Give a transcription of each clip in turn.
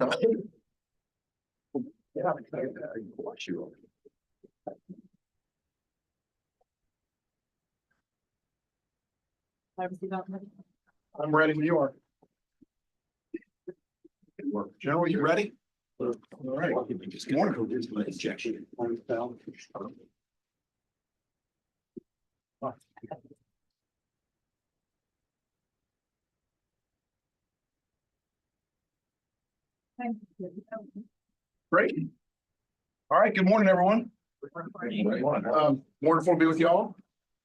I'm ready when you are. General, you ready? All right. Just morning. Injection. Great. All right. Good morning, everyone. Wonderful to be with y'all.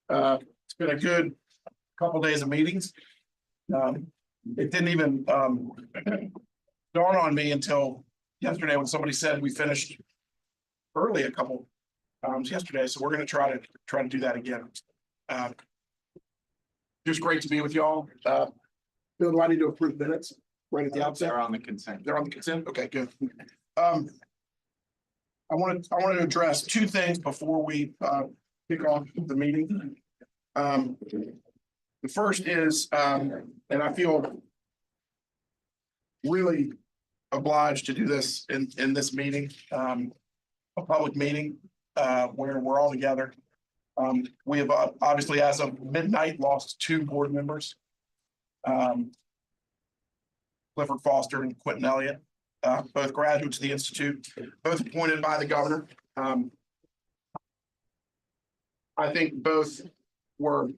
It's been a good couple days of meetings. It didn't even dawn on me until yesterday when somebody said we finished early a couple times yesterday. So we're going to try to do that again. Just great to be with y'all. Bill, do I need to approve minutes right at the outset? They're on the consent. They're on the consent. Okay, good. I wanted to address two things before we kick off the meeting. The first is, and I feel really obliged to do this in this meeting, a public meeting where we're all together. We have obviously, as of midnight, lost two board members, Clifford Foster and Quentin Elliott, both graduates of the Institute, both appointed by the governor. I think both were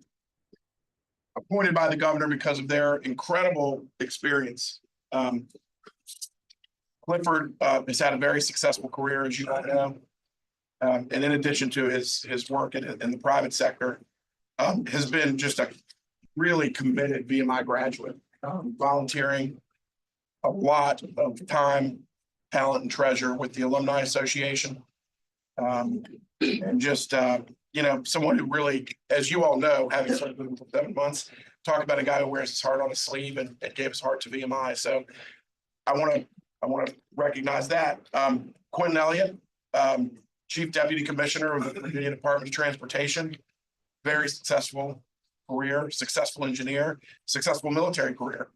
appointed by the governor because of their incredible experience. Clifford has had a very successful career, as you all know. And in addition to his work in the private sector, has been just a really committed VMI graduate, volunteering a lot of time, talent, and treasure with the Alumni Association. And just, someone who really, as you all know, having served with him for 7 months, talk about a guy who wears his heart on his sleeve and gave his heart to VMI. So I want to recognize that. Quentin Elliott, Chief Deputy Commissioner of the Virginia Department of Transportation, very successful career, successful engineer, successful military career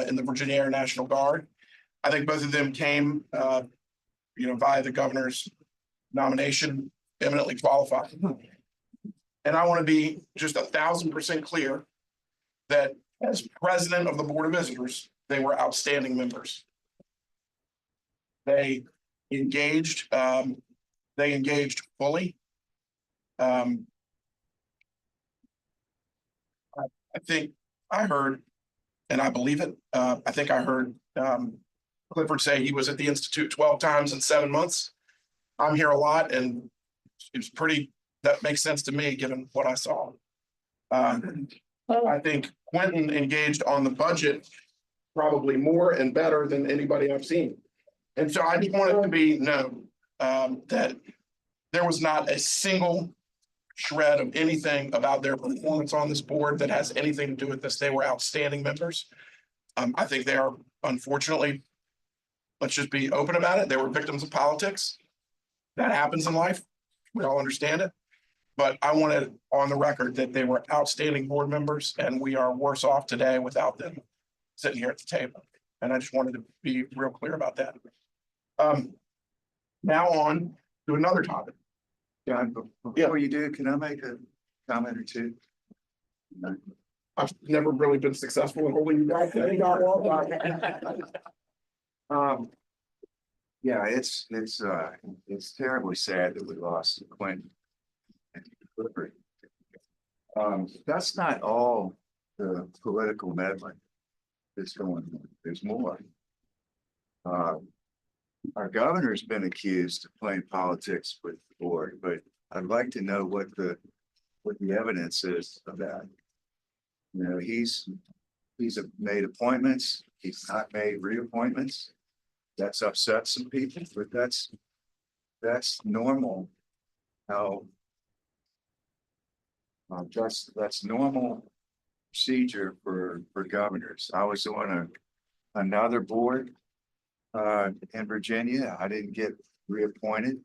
in the Virginia Air National Guard. I think both of them came, via the governor's nomination, eminently qualified. And I want to be just 1,000% clear that as president of the Board of Visitors, they were outstanding members. They engaged fully. I think I heard, and I believe it, I think I heard Clifford say he was at the Institute 12 times in 7 months. I'm here a lot, and it's that makes sense to me given what I saw. I think Quentin engaged on the budget probably more and better than anybody I've seen. And so I just want it to be known that there was not a single shred of anything about their performance on this board that has anything to do with this. They were outstanding members. I think they are, unfortunately, let's just be open about it, they were victims of politics. That happens in life. We all understand it. But I wanted on the record that they were outstanding board members, and we are worse off today without them sitting here at the table. And I just wanted to be real clear about that. Now on to another topic. John, before you do, can I make a comment or two? I've never really been successful in holding you back. Yeah, it's terribly sad that we lost Quentin and Clifford. That's not all the political meddling that's going on. There's more. Our governor's been accused of playing politics with the board, but I'd like to know what the evidence is of that. He's made appointments. He's not made reappointments. That's upset some people, but that's normal. How that's normal procedure for governors. I was on another board in Virginia. I didn't get reappointed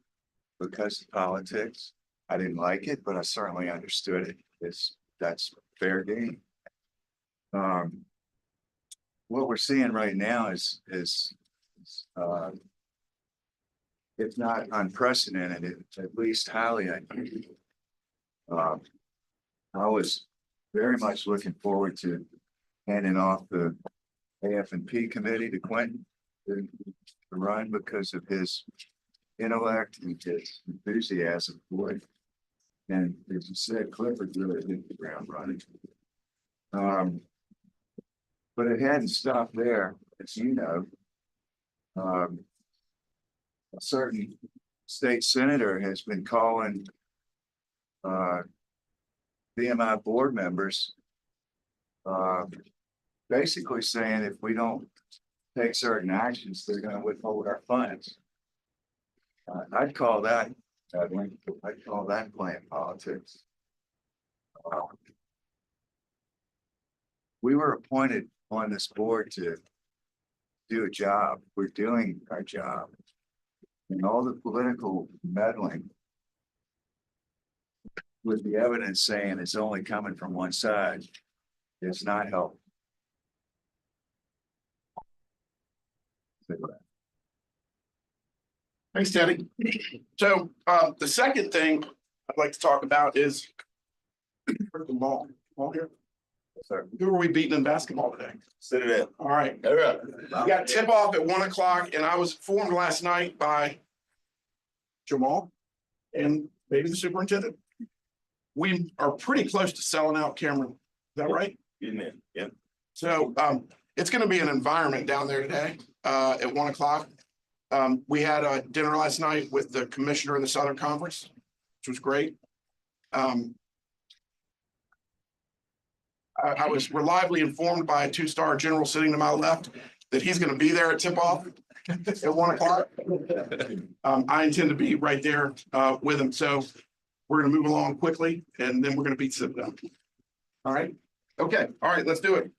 because of politics. I didn't like it, but I certainly understood it. That's fair game. What we're seeing right now is if not unprecedented, at least highly unusual. I was very much looking forward to handing off the AF&P committee to Quentin to run because of his intellect and his enthusiasm for it. And as you said, Clifford really hit the ground running. But it hadn't stopped there, as you know. A certain state senator has been calling VMI board members, basically saying if we don't take certain actions, they're going to withhold our funds. I'd call that playing politics. We were appointed on this board to do a job. We're doing our job, and all the political meddling with the evidence saying it's only coming from one side is not helpful. Thanks, Teddy. So the second thing I'd like to talk about is the ball. Ball here. Sir. Who are we beating in basketball today? Citadel. All right. We got tip off at 1 o'clock, and I was informed last night by Jamal and maybe the superintendent. We are pretty close to selling out Cameron. Is that right? Yeah. So it's going to be an environment down there today at 1 o'clock. We had a dinner last night with the commissioner in the Southern Conference, which was great. I was reliably informed by a 2-star general sitting to my left that he's going to be there at tip-off at 1 o'clock. I intend to be right there with him. So we're going to move along quickly, and then we're going to beat Citadel. All right. Okay. All right. Let's do it.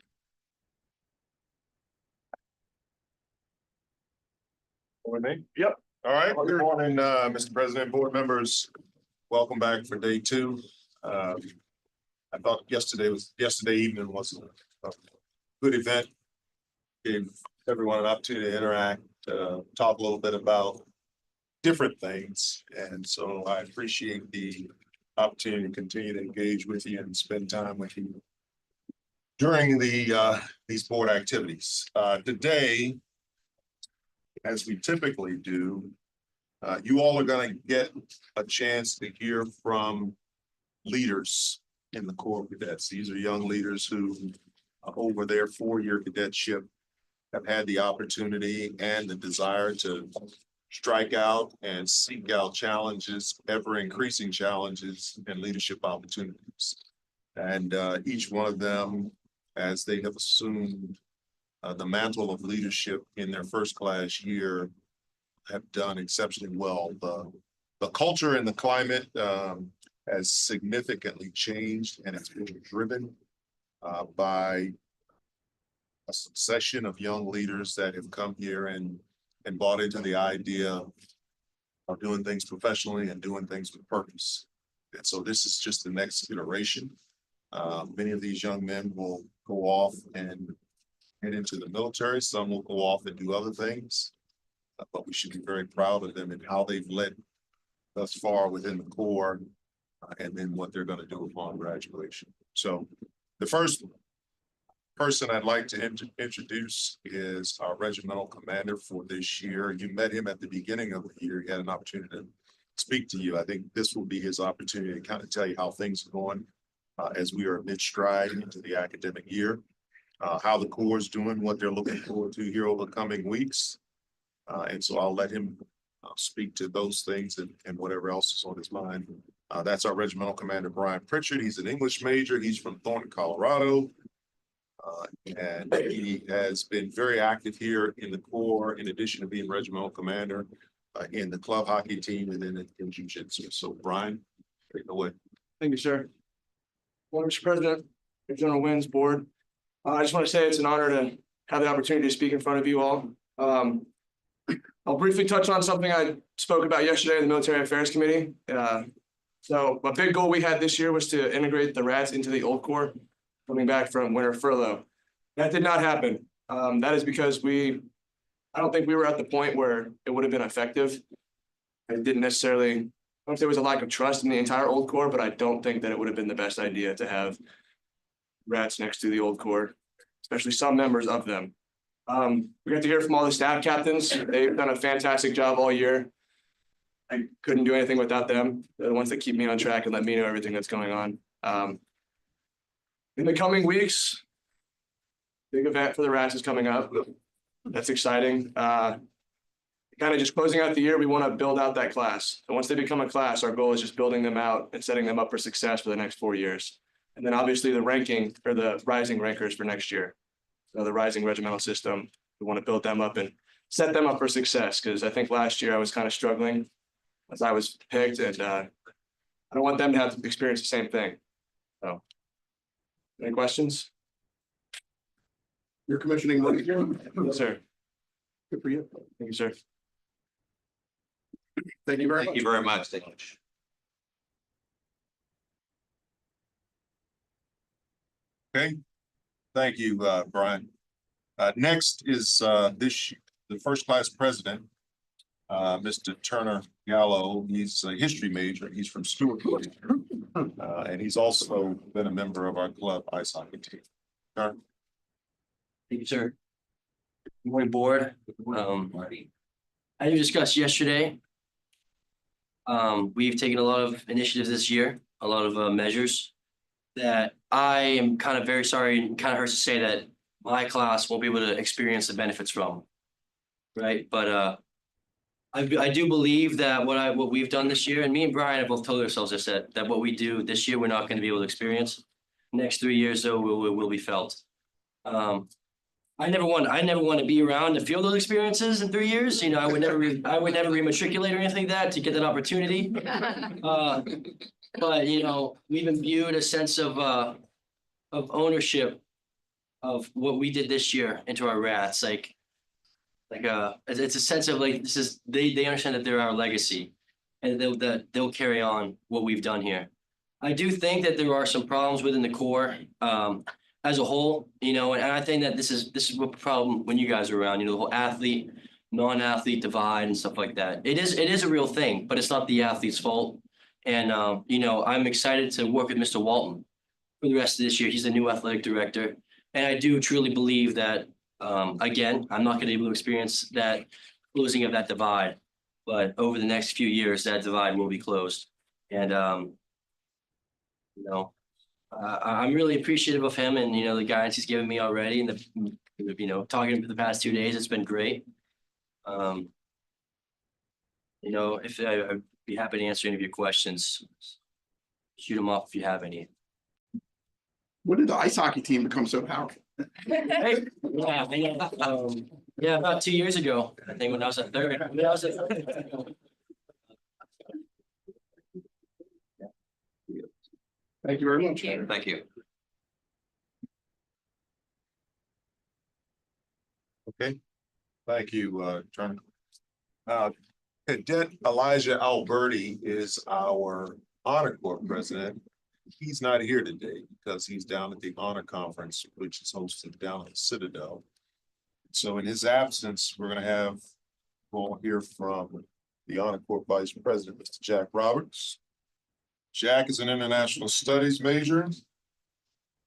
For me? Yep. All right. Good morning, Mr. President, board members. Welcome back for day 2. I thought yesterday evening was a good event. Gave everyone an opportunity to interact, talk a little bit about different things. And so I appreciate the opportunity to continue to engage with you and spend time with you during these board activities. Today, as we typically do, you all are going to get a chance to hear from leaders in the Corps of Cadets. These are young leaders who, over their 4-year cadetship, have had the opportunity and the desire to strike out and seek out challenges, ever increasing challenges and leadership opportunities. And each one of them, as they have assumed the mantle of leadership in their first class year, have done exceptionally well. The culture and the climate has significantly changed, and it's been driven by a succession of young leaders that have come here and bought into the idea of doing things professionally and doing things with purpose. And so this is just the next iteration. Many of these young men will go off and head into the military. Some will go off and do other things, but we should be very proud of them and how they've led thus far within the Corps, and then what they're going to do upon graduation. So the first person I'd like to introduce is our regimental commander for this year. You met him at the beginning of the year. He had an opportunity to speak to you. I think this will be his opportunity to kind of tell you how things are going as we are mid-stride into the academic year, how the Corps is doing, what they're looking forward to here over the coming weeks. And so I'll let him speak to those things and whatever else is on his mind. That's our regimental commander, Brian Pritchard. He's an English major. He's from Thornton, Colorado. And he has been very active here in the Corps, in addition to being regimental commander in the club hockey team and then in jiu-jitsu. So Brian, take it away. Thank you, sir. Well, Mr. President, General Wynn's board. I just want to say it's an honor to have the opportunity to speak in front of you all. I'll briefly touch on something I spoke about yesterday in the Military Affairs Committee. So a big goal we had this year was to integrate the RATs into the old Corps coming back from winter furlough. That did not happen. That is because we I don't think we were at the point where it would have been effective. I didn't necessarily, I don't know if there was a lack of trust in the entire old core, but I don't think that it would have been the best idea to have rats next to the old core, especially some members of them. We got to hear from all the staff captains. They've done a fantastic job all year. I couldn't do anything without them. They're the ones that keep me on track and let me know everything that's going on. In the coming weeks, big event for the rats is coming up. That's exciting. Kind of just closing out the year, we want to build out that class. And once they become a class, our goal is just building them out and setting them up for success for the next 4 years. And then obviously the ranking or the rising rankers for next year. So the rising regimental system, we want to build them up and set them up for success. Because I think last year I was kind of struggling as I was picked, and I don't want them to have to experience the same thing. So, any questions? You're commissioning money here? Yes, sir. Good for you. Thank you, sir. Thank you very much. Thank you very much. Thank you. Okay, thank you, Brian. Next is the first class president, Mr. Turner Gallo. He's a history major. He's from Stewart. And he's also been a member of our club ice hockey team. Turner? Thank you, sir. Good morning, board. As you discussed yesterday, we've taken a lot of initiatives this year, a lot of measures that I am kind of very sorry and kind of hurts to say that my class won't be able to experience the benefits from. Right, but I do believe that what we've done this year, and me and Brian have both told ourselves this, that what we do this year, we're not going to be able to experience. Next 3 years, though, will be felt. I never want to be around to feel those experiences in 3 years. You know, I would never rematriculate or anything like that to get that opportunity. But you know, we've imbued a sense of ownership of what we did this year into our rats. It's a sense of like, this is, they understand that they're our legacy, and they'll carry on what we've done here. I do think that there are some problems within the core as a whole, you know, and I think that this is what problem when you guys are around, you know, the whole athlete, non-athlete divide and stuff like that. It is a real thing, but it's not the athlete's fault. And you know, I'm excited to work with Mr. Walton for the rest of this year. He's the new athletic director, and I do truly believe that again, I'm not going to be able to experience that closing of that divide, but over the next few years, that divide will be closed. And you know, I'm really appreciative of him and, you know, the guidance he's given me already, and you know, talking to him for the past 2 days, it's been great. You know, if I'd be happy to answer any of your questions, shoot them off if you have any. When did the ice hockey team become so powerful? Yeah, about 2 years ago, I think, when I was at third. Thank you very much. Thank you. Okay, thank you, Turner. Cadet Elijah Alberti is our honor corps president. He's not here today because he's down at the honor conference, which is hosted down at the Citadel. So in his absence, we're going to have, we'll hear from the honor corps vice president, Mr. Jack Roberts. Jack is an international studies major.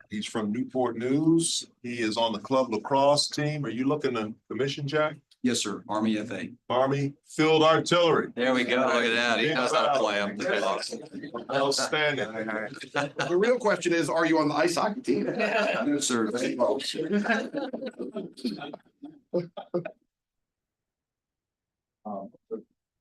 He's from Newport News. He is on the club lacrosse team. Are you looking to commission, Jack? Yes, sir. Army FA. Army Field Artillery. There we go. Look at that. He knows how to play them. Outstanding. The real question is, are you on the ice hockey team? No, sir.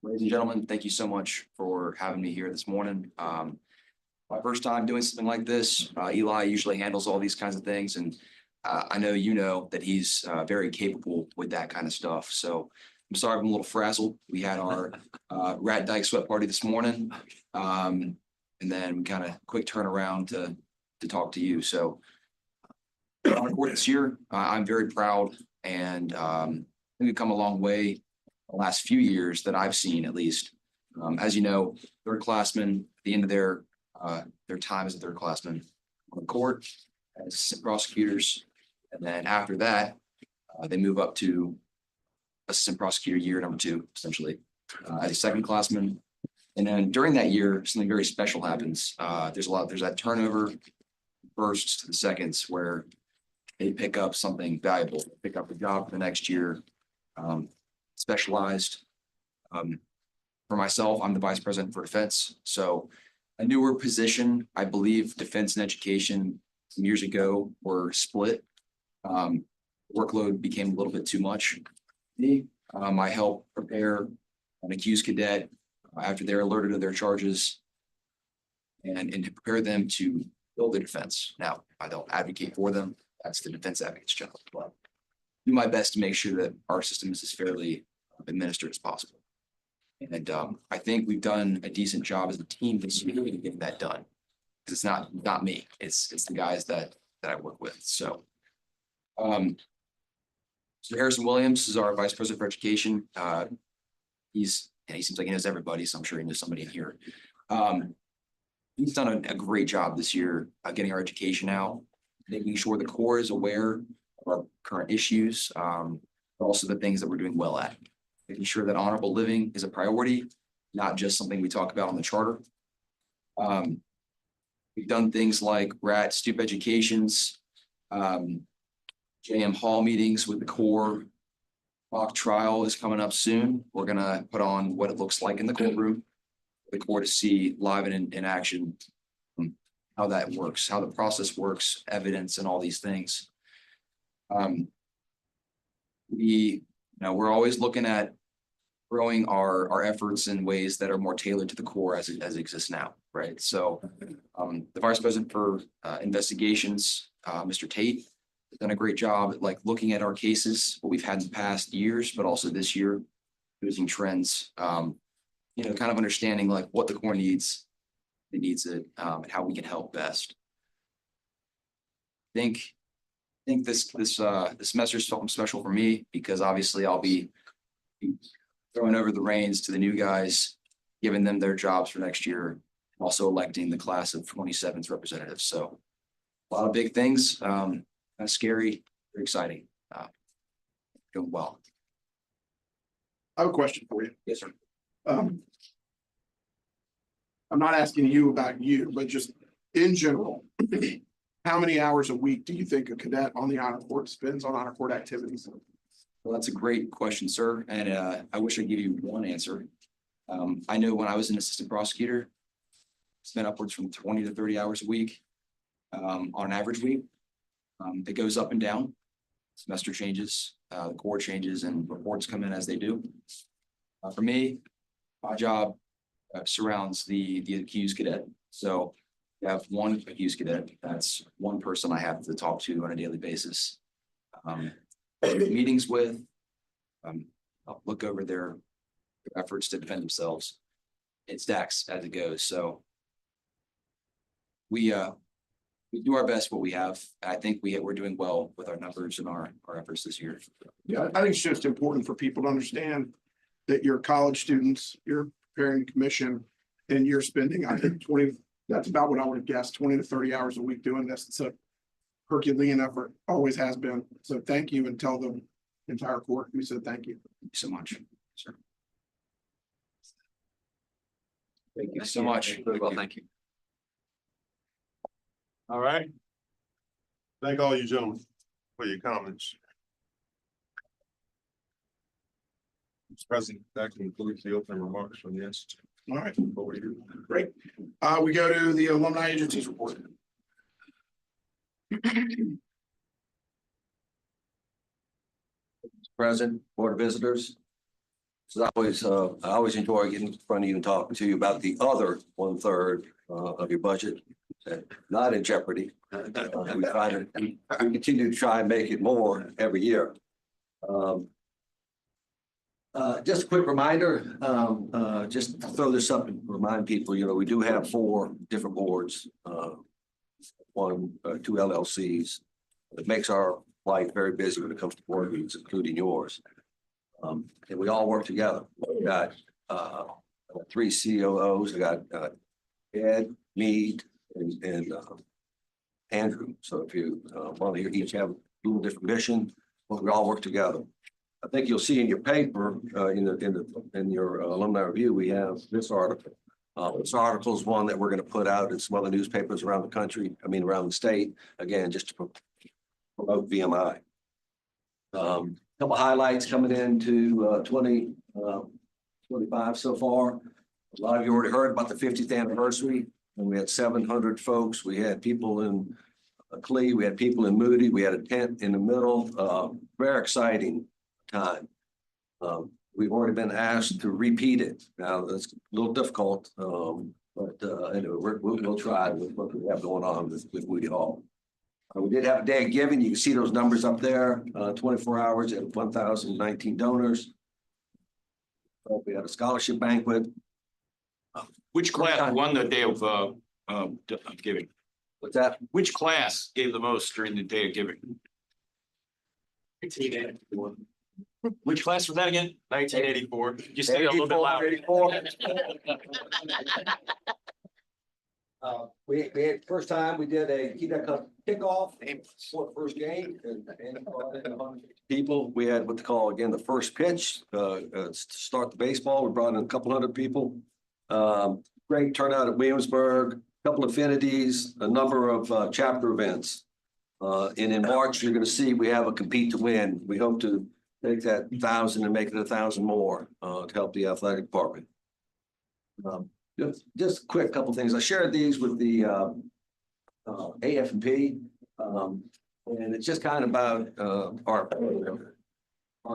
Ladies and gentlemen, thank you so much for having me here this morning. My first time doing something like this. Eli usually handles all these kinds of things, and I know you know that he's very capable with that kind of stuff. So I'm sorry I'm a little frazzled. We had our Rat Dyke sweat party this morning, and then we kind of quick turnaround to talk to you. So honor corps this year, I'm very proud, and I think we've come a long way the last few years that I've seen, at least. As you know, third classmen at the end of their time as a third classman on the court as assistant prosecutors, and then after that, they move up to assistant prosecutor year number 2, essentially, as a second classman. And then during that year, something very special happens. There's that turnover firsts to the seconds where they pick up something valuable, pick up a job for the next year, specialized. For myself, I'm the vice president for defense. So a newer position, I believe defense and education some years ago were split. Workload became a little bit too much. I helped prepare an accused cadet after they're alerted of their charges and to prepare them to build their defense. Now, I don't advocate for them. That's the defense advocate's job. But do my best to make sure that our system is as fairly administered as possible. And I think we've done a decent job as a team this year in getting that done. Because it's not me. It's the guys that I work with. So Mr. Harrison Williams is our vice president for education. He seems like he knows everybody, so I'm sure he knows somebody in here. He's done a great job this year getting our education out, making sure the Corps is aware of our current issues, but also the things that we're doing well at. Making sure that honorable living is a priority, not just something we talk about on the charter. We've done things like we're at Stoop Educations, JM Hall meetings with the Corps. Mock trial is coming up soon. We're gonna put on what it looks like in the courtroom, the Corps to see live and in action how that works, how the process works, evidence, and all these things. We're always looking at growing our efforts in ways that are more tailored to the Corps as it exists now, right? So the vice president for investigations, Mr. Tate, has done a great job at like looking at our cases, what we've had in the past years, but also this year, using trends, kind of understanding like what the Corps needs, it needs it, and how we can help best. I think this semester is something special for me because obviously I'll be throwing over the reins to the new guys, giving them their jobs for next year, also electing the class of 27's representatives. So a lot of big things, kind of scary, very exciting, doing well. I have a question for you. Yes, sir. I'm not asking you about you, but just in general, how many hours a week do you think a cadet on the honor court spends on honor court activities? Well, that's a great question, sir. And I wish I could give you one answer. I know when I was an assistant prosecutor, spent upwards from 20 to 30 hours a week on an average week. It goes up and down. Semester changes, the Corps changes, and reports come in as they do. For me, my job surrounds the accused cadet. So you have one accused cadet. That's one person I have to talk to on a daily basis. Meetings with, I'll look over their efforts to defend themselves. It stacks as it goes. So we do our best what we have. I think we're doing well with our numbers and our efforts this year. Yeah, I think it's just important for people to understand that you're college students, you're preparing to commission, and you're spending, I think 20, that's about what I would have guessed, 20 to 30 hours a week doing this. It's a Herculean effort, always has been. So thank you, and tell the entire court we said thank you. Thank you so much, sir. Thank you so much. Very well, thank you. All right. Thank all you gentlemen for your comments. Mr. President, that concludes the opening remarks from the Institute. All right, Over to you. great. We go to the alumni agencies report. President, Board of Visitors. So I always enjoy getting in front of you and talking to you about the other 1/3 of your budget, not in jeopardy. We continue to try and make it more every year. Just a quick reminder, just to throw this up and remind people, we do have 4 different boards, 2 LLCs. It makes our life very busy when it comes to board meetings, including yours. And we all work together. We got 3 COOs. We got Ed, Mead, and Andrew. So if you want to each have a little different mission, we all work together. I think you'll see in your paper, in your alumni review, we have this article. This article is one that we're going to put out in some other newspapers around the country, around the state, again, just to promote VMI. Couple highlights coming into 2025 so far. A lot of you already heard about the 50th anniversary, and we had 700 folks. We had people in Clee, we had people in Moody, we had a tent in the middle. Very exciting time. We've already been asked to repeat it. Now, that's a little difficult, but anyway, we'll try with what we have going on with Moody Hall. We did have a day of giving. You can see those numbers up there, 24 hours and 1,019 donors. We had a scholarship banquet. Which class won the day of giving? What's that? Which class gave the most during the day of giving? Which class was that again? 1984. You say it a little bit louder. We had first time we did a Cadet Cup kickoff for the first game. And people, we had what they call again the first pitch to start the baseball. We brought in a couple hundred people. Great turnout at Williamsburg. Couple of affinities, a number of chapter events. And in March, you're going to see we have a compete to win. We hope to take that 1,000 and make it 1,000 more to help the athletic department. Just a quick couple things. I shared these with the AF&P, and it's just kind of about our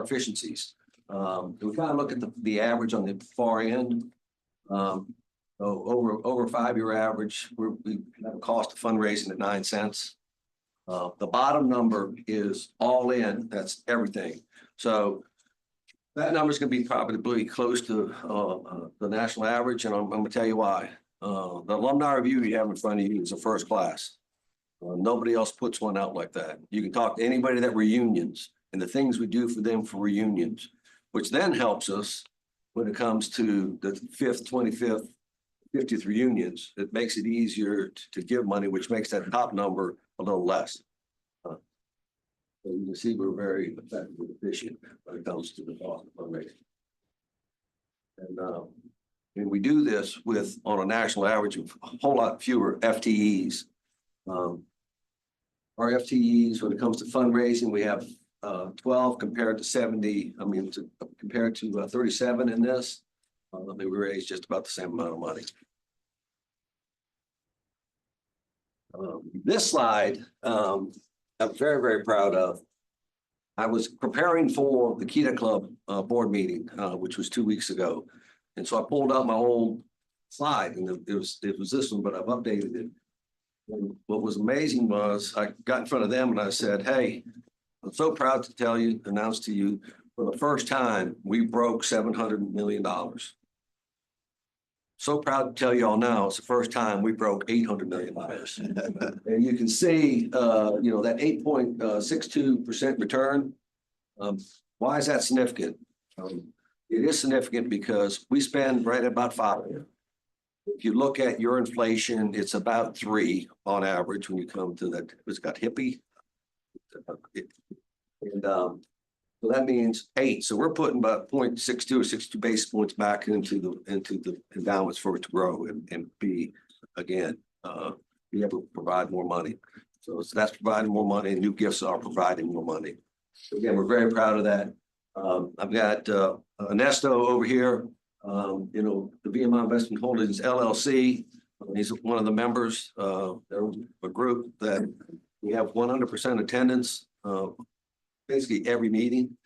efficiencies. We kind of look at the average on the far end. Over 5-year average, we have a cost of fundraising at 9 cents. The bottom number is all in, that's everything. So that number is going to be probably close to the national average, and I'm going to tell you why. The alumni review you have in front of you is a first class. Nobody else puts one out like that. You can talk to anybody that reunions and the things we do for them for reunions, which then helps us when it comes to the 5th, 25th, 50th reunions. It makes it easier to give money, which makes that top number a little less. So you can see we're very effective and efficient when it comes to the cost of fundraising. And we do this with, on a national average, of a whole lot fewer FTEs. Our FTEs, when it comes to fundraising, we have 12 compared to 70. Compared to 37 in this. We raised just about the same amount of money. This slide, I'm very, very proud of. I was preparing for the Cadet Club board meeting, which was 2 weeks ago. And so I pulled out my old slide, and it was this one, but I've updated it. And what was amazing was I got in front of them and I said, hey, I'm so proud to announce to you, for the first time, we broke $700 million. So proud to tell you all now, it's the first time we broke $800 million. And you can see, that 8.62% return. Why is that significant? It is significant because we spend right at about 5. If you look at your inflation, it's about 3 on average when you come to that. It's got hippie. And so that means 8. So we're putting about 0.62 or 62 basis points back into the endowments for it to grow and be, again, be able to provide more money. So that's providing more money, and new gifts are providing more money. So again, we're very proud of that. I've got Ernesto over here, the VMI Investment Holdings LLC. He's one of the members. They're a group that we have 100% attendance, basically every meeting.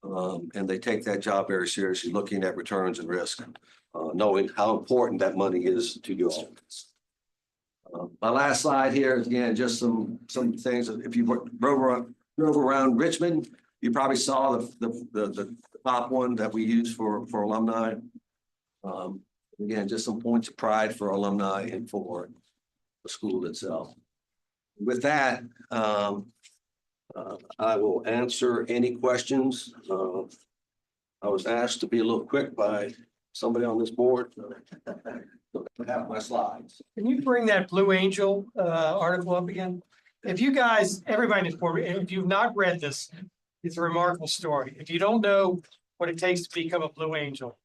And they take that job very seriously, looking at returns and risk, knowing how important that money is to you all. My last slide here is, again, just some things. If you drove around Richmond, you probably saw the top one that we use for alumni. Again, just some points of pride for alumni and for the school itself. With that, I will answer any questions. I was asked to be a little quick by somebody on this board. I have my slides. Can you bring that Blue Angel article up again? If you guys, everybody in this board, if you've not read this, It's a remarkable story. If you don't know what it takes to become a Blue Angel,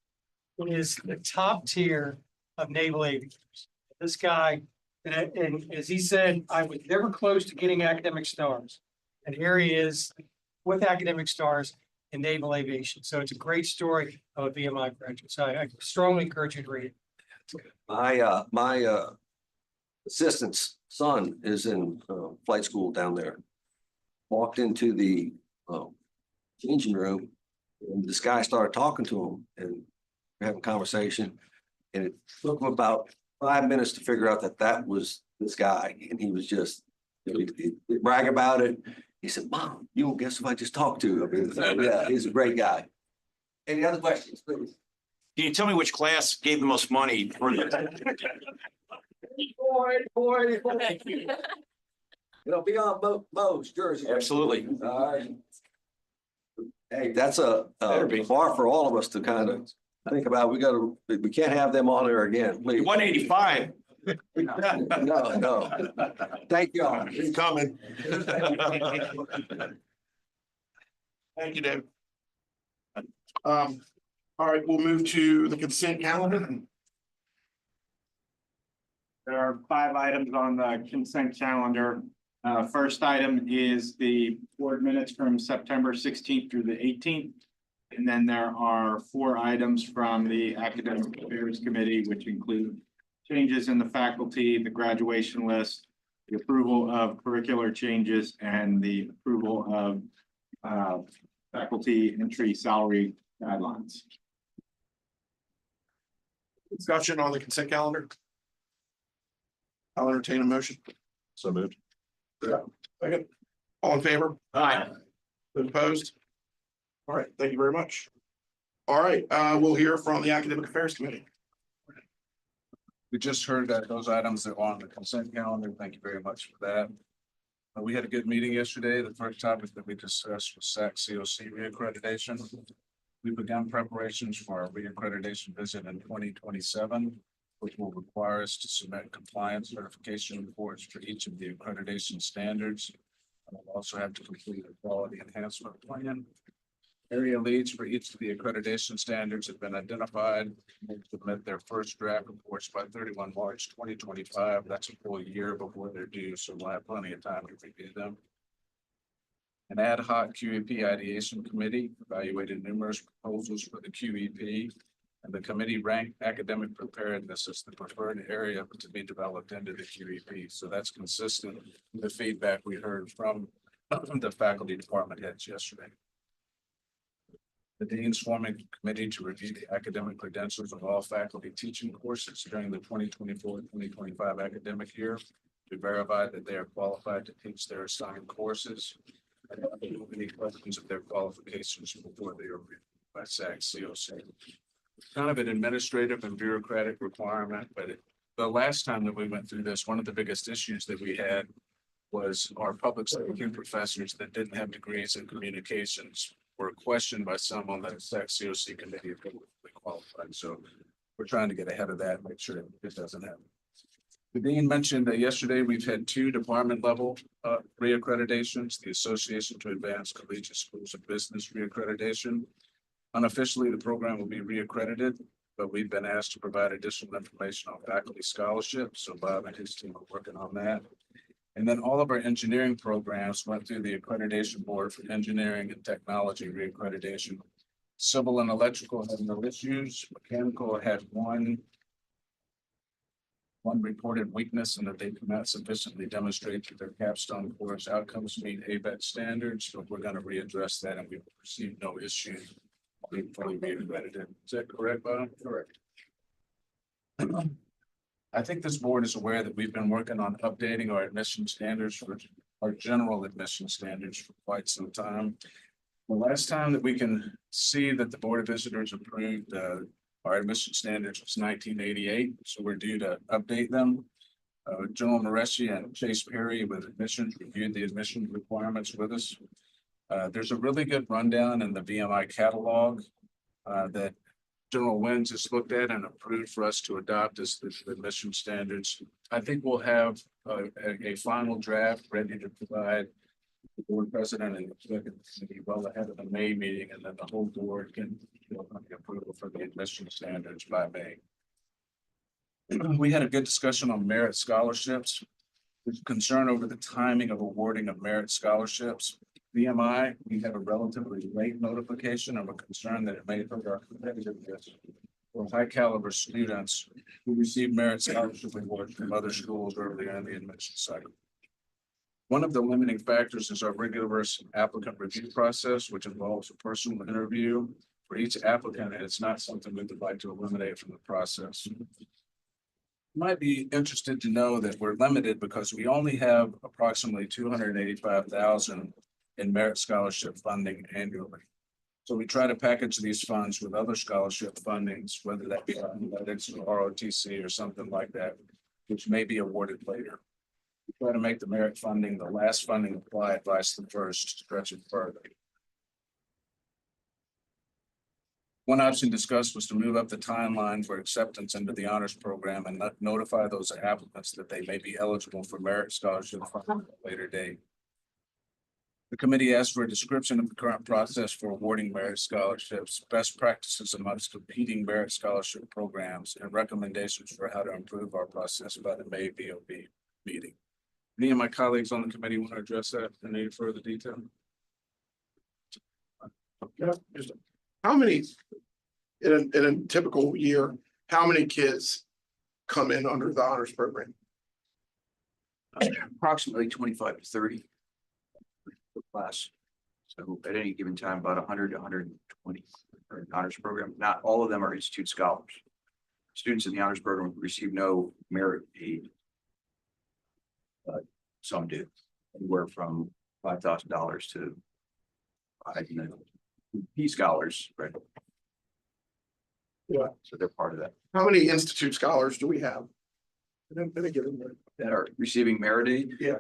it is the top tier of naval aviators. This guy, and as he said, I was never close to getting academic stars. And here he is with academic stars in naval aviation. So it's a great story of a VMI graduate. So I strongly encourage you to read it. My assistant's son is in flight school down there. Walked into the changing room, and this guy started talking to him, and we're having a conversation. And it took him about 5 minutes to figure out that that was this guy, and he was just he'd brag about it. He said, "Mom, you don't guess who I just talked to?" I mean, yeah, he's a great guy. Any other questions, please? Can you tell me which class gave the most money for the? 84. It'll be on Mo's jersey. Absolutely. All right. Hey, that's a Better be. bar for all of us to kind of think about. We can't have them on there again, please. 185. No. Thank you all. He's coming. Thank you, Dave. All right, we'll move to the consent calendar. There are 5 items on the consent calendar. First item is the board minutes from September 16th through the 18th. And then there are 4 items from the Academic Affairs Committee, which include changes in the faculty, the graduation list, the approval of curricular changes, and the approval of faculty entry salary guidelines. Discussion on the consent calendar. I'll entertain a motion. So moved. Second. All in favor? Aye. Opposed? All right, thank you very much. All right, we'll hear from the Academic Affairs Committee. We just heard that those items are on the consent calendar. Thank you very much for that. We had a good meeting yesterday. The first topic that we discussed was SAC COC reaccreditation. We began preparations for our reaccreditation visit in 2027, which will require us to submit compliance certification reports for each of the accreditation standards. We'll also have to complete a quality enhancement plan. Area leads for each of the accreditation standards have been identified. We'll submit their first draft reports by 31 March 2025. That's a full year before they're due, so we'll have plenty of time to review them. An ad hoc QEP ideation committee evaluated numerous proposals for the QEP, and the committee ranked academic preparedness as the preferred area to be developed into the QEP. So that's consistent with the feedback we heard from the faculty department heads yesterday. The dean's forming a committee to review the academic credentials of all faculty teaching courses during the 2024-2025 academic year to verify that they are qualified to teach their assigned courses and any questions of their qualifications before they are reviewed by SAC COC. Kind of an administrative and bureaucratic requirement, but the last time that we went through this, one of the biggest issues that we had was our public speaking professors that didn't have degrees in communications were questioned by some on the SAC COC committee if they were qualified. So we're trying to get ahead of that, make sure it doesn't happen. The dean mentioned that yesterday we've had 2 department level reaccreditations, the Association to Advance Collegiate Schools of Business reaccreditation. Unofficially, the program will be reaccredited, but we've been asked to provide additional information on faculty scholarships. So Bob and his team are working on that. And then all of our engineering programs went through the accreditation board for engineering and technology reaccreditation. Civil and electrical had no issues. Mechanical had one reported weakness in that they could not sufficiently demonstrate that their capstone course outcomes meet ABET standards. So we're going to readdress that, and we've received no issue being fully reaccredited. Is that correct, Bob? Correct. I think this board is aware that we've been working on updating our admission standards for our general admission standards for quite some time. The last time that we can see that the Board of Visitors approved our admission standards was 1988, so we're due to update them. General Mareschi and Chase Perry with admissions reviewed the admission requirements with us. There's a really good rundown in the VMI catalog that General Wins has looked at and approved for us to adopt as the admission standards. I think we'll have a final draft ready to provide the board president and the executive committee well ahead of the May meeting, and then the whole board can the approval for the admission standards by May. We had a good discussion on merit scholarships. There's concern over the timing of awarding of merit scholarships. VMI, we have a relatively late notification of a concern that it may hurt our competitiveness for high caliber students who receive merit scholarship awards from other schools earlier in the admission cycle. One of the limiting factors is our rigorous applicant review process, which involves a personal interview for each applicant, and it's not something we would like to eliminate from the process. You might be interested to know that we're limited because we only have approximately $285,000 in merit scholarship funding annually. So we try to package these funds with other scholarship fundings, whether that be athletics or ROTC or something like that, which may be awarded later. We try to make the merit funding the last funding applied, vice the first, to stretch it further. One option discussed was to move up the timeline for acceptance into the honors program and notify those applicants that they may be eligible for merit scholarship at a later date. The committee asked for a description of the current process for awarding merit scholarships, best practices amongst competing merit scholarship programs, and recommendations for how to improve our process by the May VOB meeting. Any of my colleagues on the committee want to address that in any further detail? Yeah, just how many, in a typical year, how many kids come in under the honors program? Approximately 25 to 30 per class. So at any given time, about 100 to 120 are in the honors program. Not all of them are institute scholars. Students in the honors program receive no merit aid. But some do, anywhere from $5,000 to P scholars, right? Yeah. So they're part of that. How many institute scholars do we have? That are receiving merit aid? Yeah.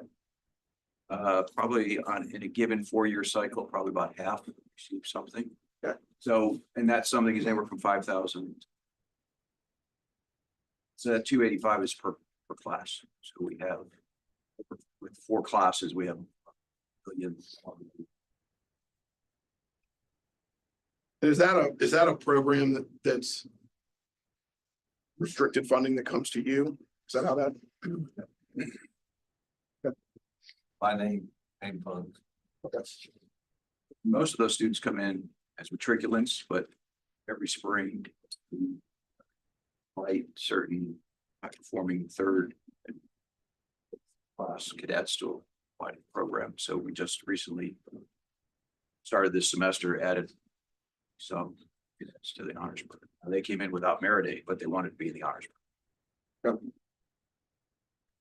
Probably in a given 4-year cycle, probably about half receive something. Yeah. So, and that something is anywhere from 5,000. So that 285 is per class. So we have, with 4 classes, we have a billion. Is that a program that's restricted funding that comes to you? Is that how that? By name fund. Okay. Most of those students come in as matriculants, but every spring we fight certain high performing third class cadets to apply to the program. So we just recently started this semester, added some cadets to the honors program. They came in without merit aid, but they wanted to be in the honors program.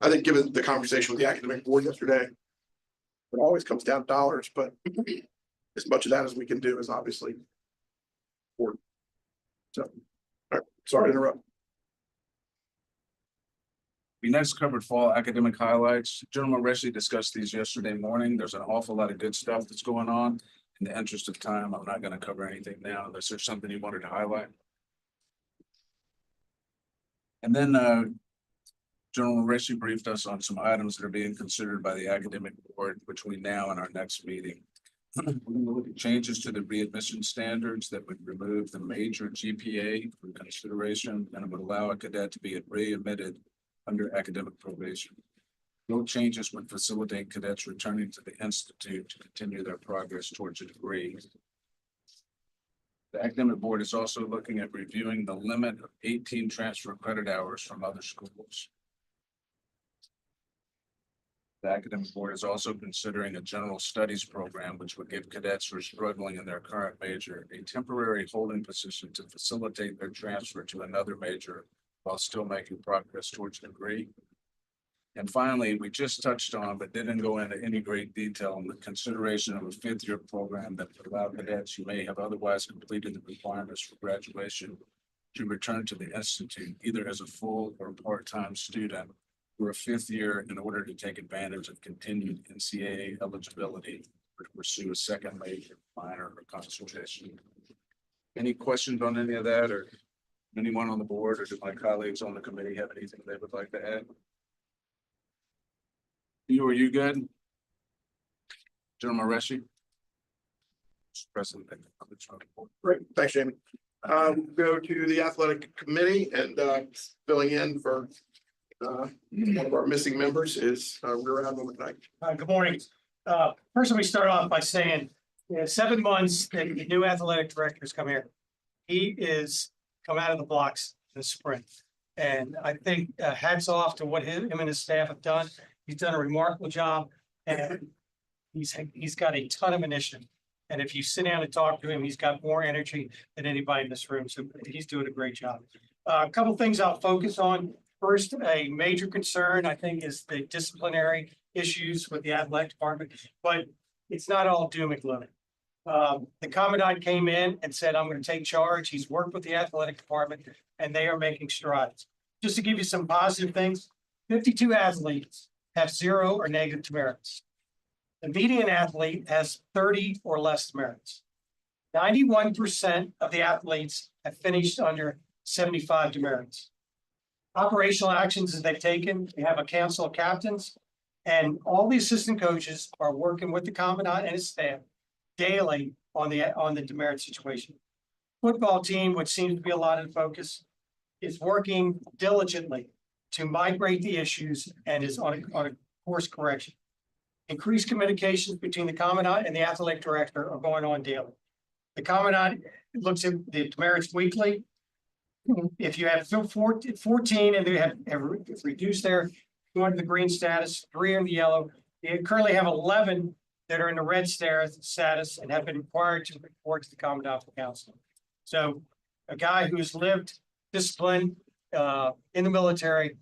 I think given the conversation with the academic board yesterday, it always comes down to dollars, but as much of that as we can do is obviously important. So, all right, sorry to interrupt. We next covered fall academic highlights. General Reshley discussed these yesterday morning. There's an awful lot of good stuff that's going on. In the interest of time, I'm not going to cover anything now unless there's something you wanted to highlight. And then General Reshley briefed us on some items that are being considered by the academic board between now and our next meeting. We're going to look at changes to the readmission standards that would remove the major GPA from consideration and would allow a cadet to be readmitted under academic probation. No changes would facilitate cadets returning to the institute to continue their progress towards a degree. The academic board is also looking at reviewing the limit of 18 transfer credit hours from other schools. The academic board is also considering a general studies program, which would give cadets who are struggling in their current major a temporary holding position to facilitate their transfer to another major while still making progress towards a degree. And finally, we just touched on, but didn't go into any great detail on the consideration of a 5th-year program that would allow cadets who may have otherwise completed the requirements for graduation to return to the institute, either as a full or part-time student for a 5th year in order to take advantage of continued NCAA eligibility or to pursue a second major, minor, or concentration. Any questions on any of that, or anyone on the board, or do my colleagues on the committee have anything they would like to add? Are you good? General Reshi. Mr. President. Great, thanks, Jamie. We'll go to the athletic committee and filling in for one of our missing members is Rear Admiral McKnight. Good morning. First, let me start off by saying, 7 months that the new athletic director's come here. He is come out of the blocks this spring. And I think hats off to what him and his staff have done. He's done a remarkable job and he's got a ton of initiative. And if you sit down and talk to him, he's got more energy than anybody in this room. So he's doing a great job. A couple things I'll focus on. First, a major concern, I think, is the disciplinary issues with the athletic department, but it's not all doom and gloom. The commandant came in and said, I'm going to take charge. He's worked with the athletic department and they are making strides. Just to give you some positive things, 52 athletes have 0 or negative demerits. The median athlete has 30 or less demerits. 91% of the athletes have finished under 75 demerits. Operational actions that they've taken, they have a council of captains, and all the assistant coaches are working with the commandant and his staff daily on the demerit situation. Football team, which seems to be a lot in focus, is working diligently to migrate the issues and is on a course correction. Increased communications between the commandant and the athletic director are going on daily. The commandant looks at the demerits weekly. If you have 14 and they have reduced their going to the green status, 3 in the yellow, they currently have 11 that are in the red status and have been required to report to the commandant for counseling. So a guy who's lived discipline in the military,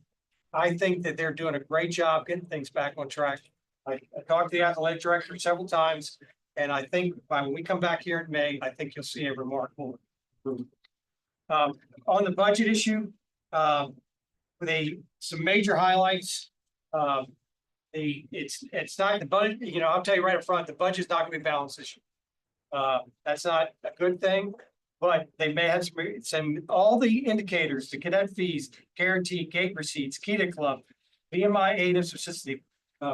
I think that they're doing a great job getting things back on track. I talked to the athletic director several times, and I think when we come back here in May, I think you'll see a remarkable improvement. On the budget issue, some major highlights. It's not the budget, I'll tell you right up front, the budget's not gonna be balanced this year. That's not a good thing, but they may have some all the indicators, the cadet fees, guaranteed gate receipts, Cadet Club, VMI aid and subsistence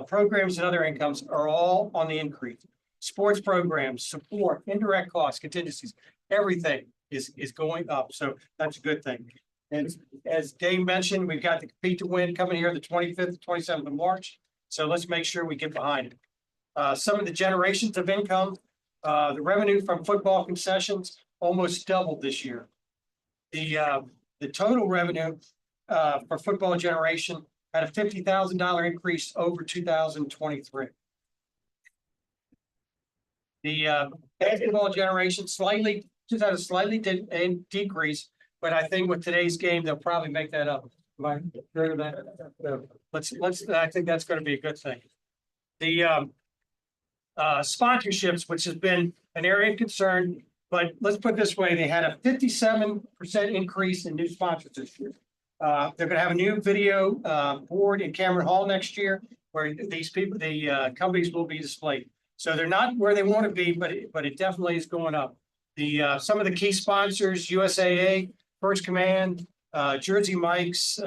programs and other incomes are all on the increase. Sports programs, support, indirect costs, contingencies, everything is going up. So that's a good thing. And as Dave mentioned, we've got the Compete to Win coming here the 25th, 27th of March. So let's make sure we get behind it. Some of the generations of income, the revenue from football concessions almost doubled this year. The total revenue for football generation had a $50,000 increase over 2023. The basketball generation just had a slightly decrease, but I think with today's game, they'll probably make that up. I think that's going to be a good thing. The sponsorships, which has been an area of concern, but let's put it this way, they had a 57% increase in new sponsors this year. They're going to have a new video board in Cameron Hall next year where the companies will be displayed. So they're not where they want to be, but it definitely is going up. Some of the key sponsors, USAA, First Command, Jersey Mike's,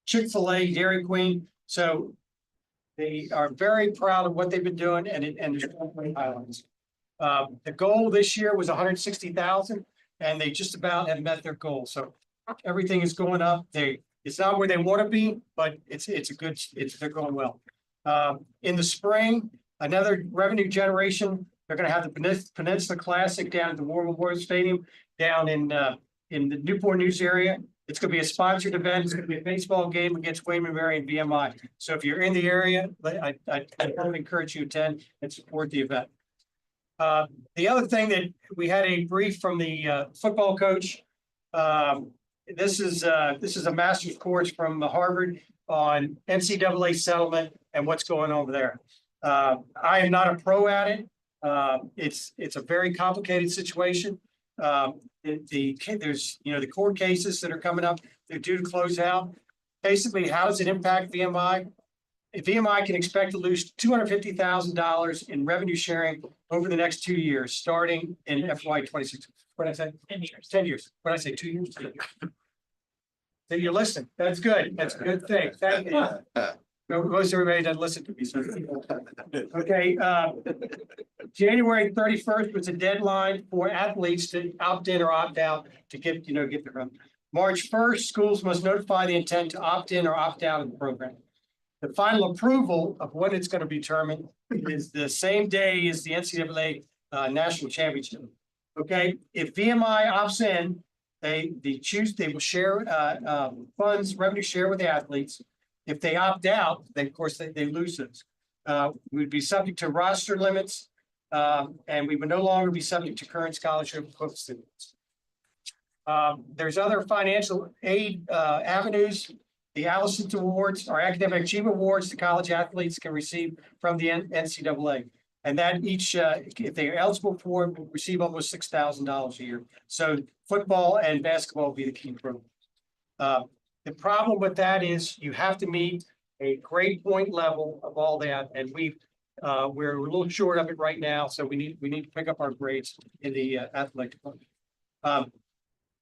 Chick-fil-A, Dairy Queen. So they are very proud of what they've been doing and there's great highlights. The goal this year was 160,000 and they just about have met their goal. So everything is going up. It's not where they want to be, but they're going well. In the spring, another revenue generation. They're going to have the Peninsula Classic down at the War Memorial Stadium down in the Newport News area. It's going to be a sponsored event. It's going to be a baseball game against William & Mary and VMI. So if you're in the area, I would encourage you to attend and support the event. The other thing that we had a brief from the football coach. This is a master's course from Harvard on NCAA settlement and what's going on over there. I am not a pro at it. It's a very complicated situation. There's the court cases that are coming up. They're due to close out. Basically, how does it impact VMI? If VMI can expect to lose $250,000 in revenue sharing over the next 2 years, starting in FY26. What did I say? 10 years. 10 years. What did I say? 2 years? So you're listening. That's good. That's a good thing. Most everybody doesn't listen to me, so. Okay, January 31st was a deadline for athletes to opt in or opt out to get their. March 1st, schools must notify the intent to opt in or opt out of the program. The final approval of when it's going to be determined is the same day as the NCAA National Championship. Okay, if VMI opts in, they will share funds, revenue share with the athletes. If they opt out, then of course they lose those. We'd be subject to roster limits, and we would no longer be subject to current scholarship students. There's other financial aid avenues. The Allison Awards are academic achievement awards the college athletes can receive from the NCAA. And that each, if they are eligible for it, will receive almost $6,000 a year. So football and basketball will be the key programs. The problem with that is you have to meet a grade point level of all that, and we're a little short of it right now. So we need to pick up our grades in the athletic department.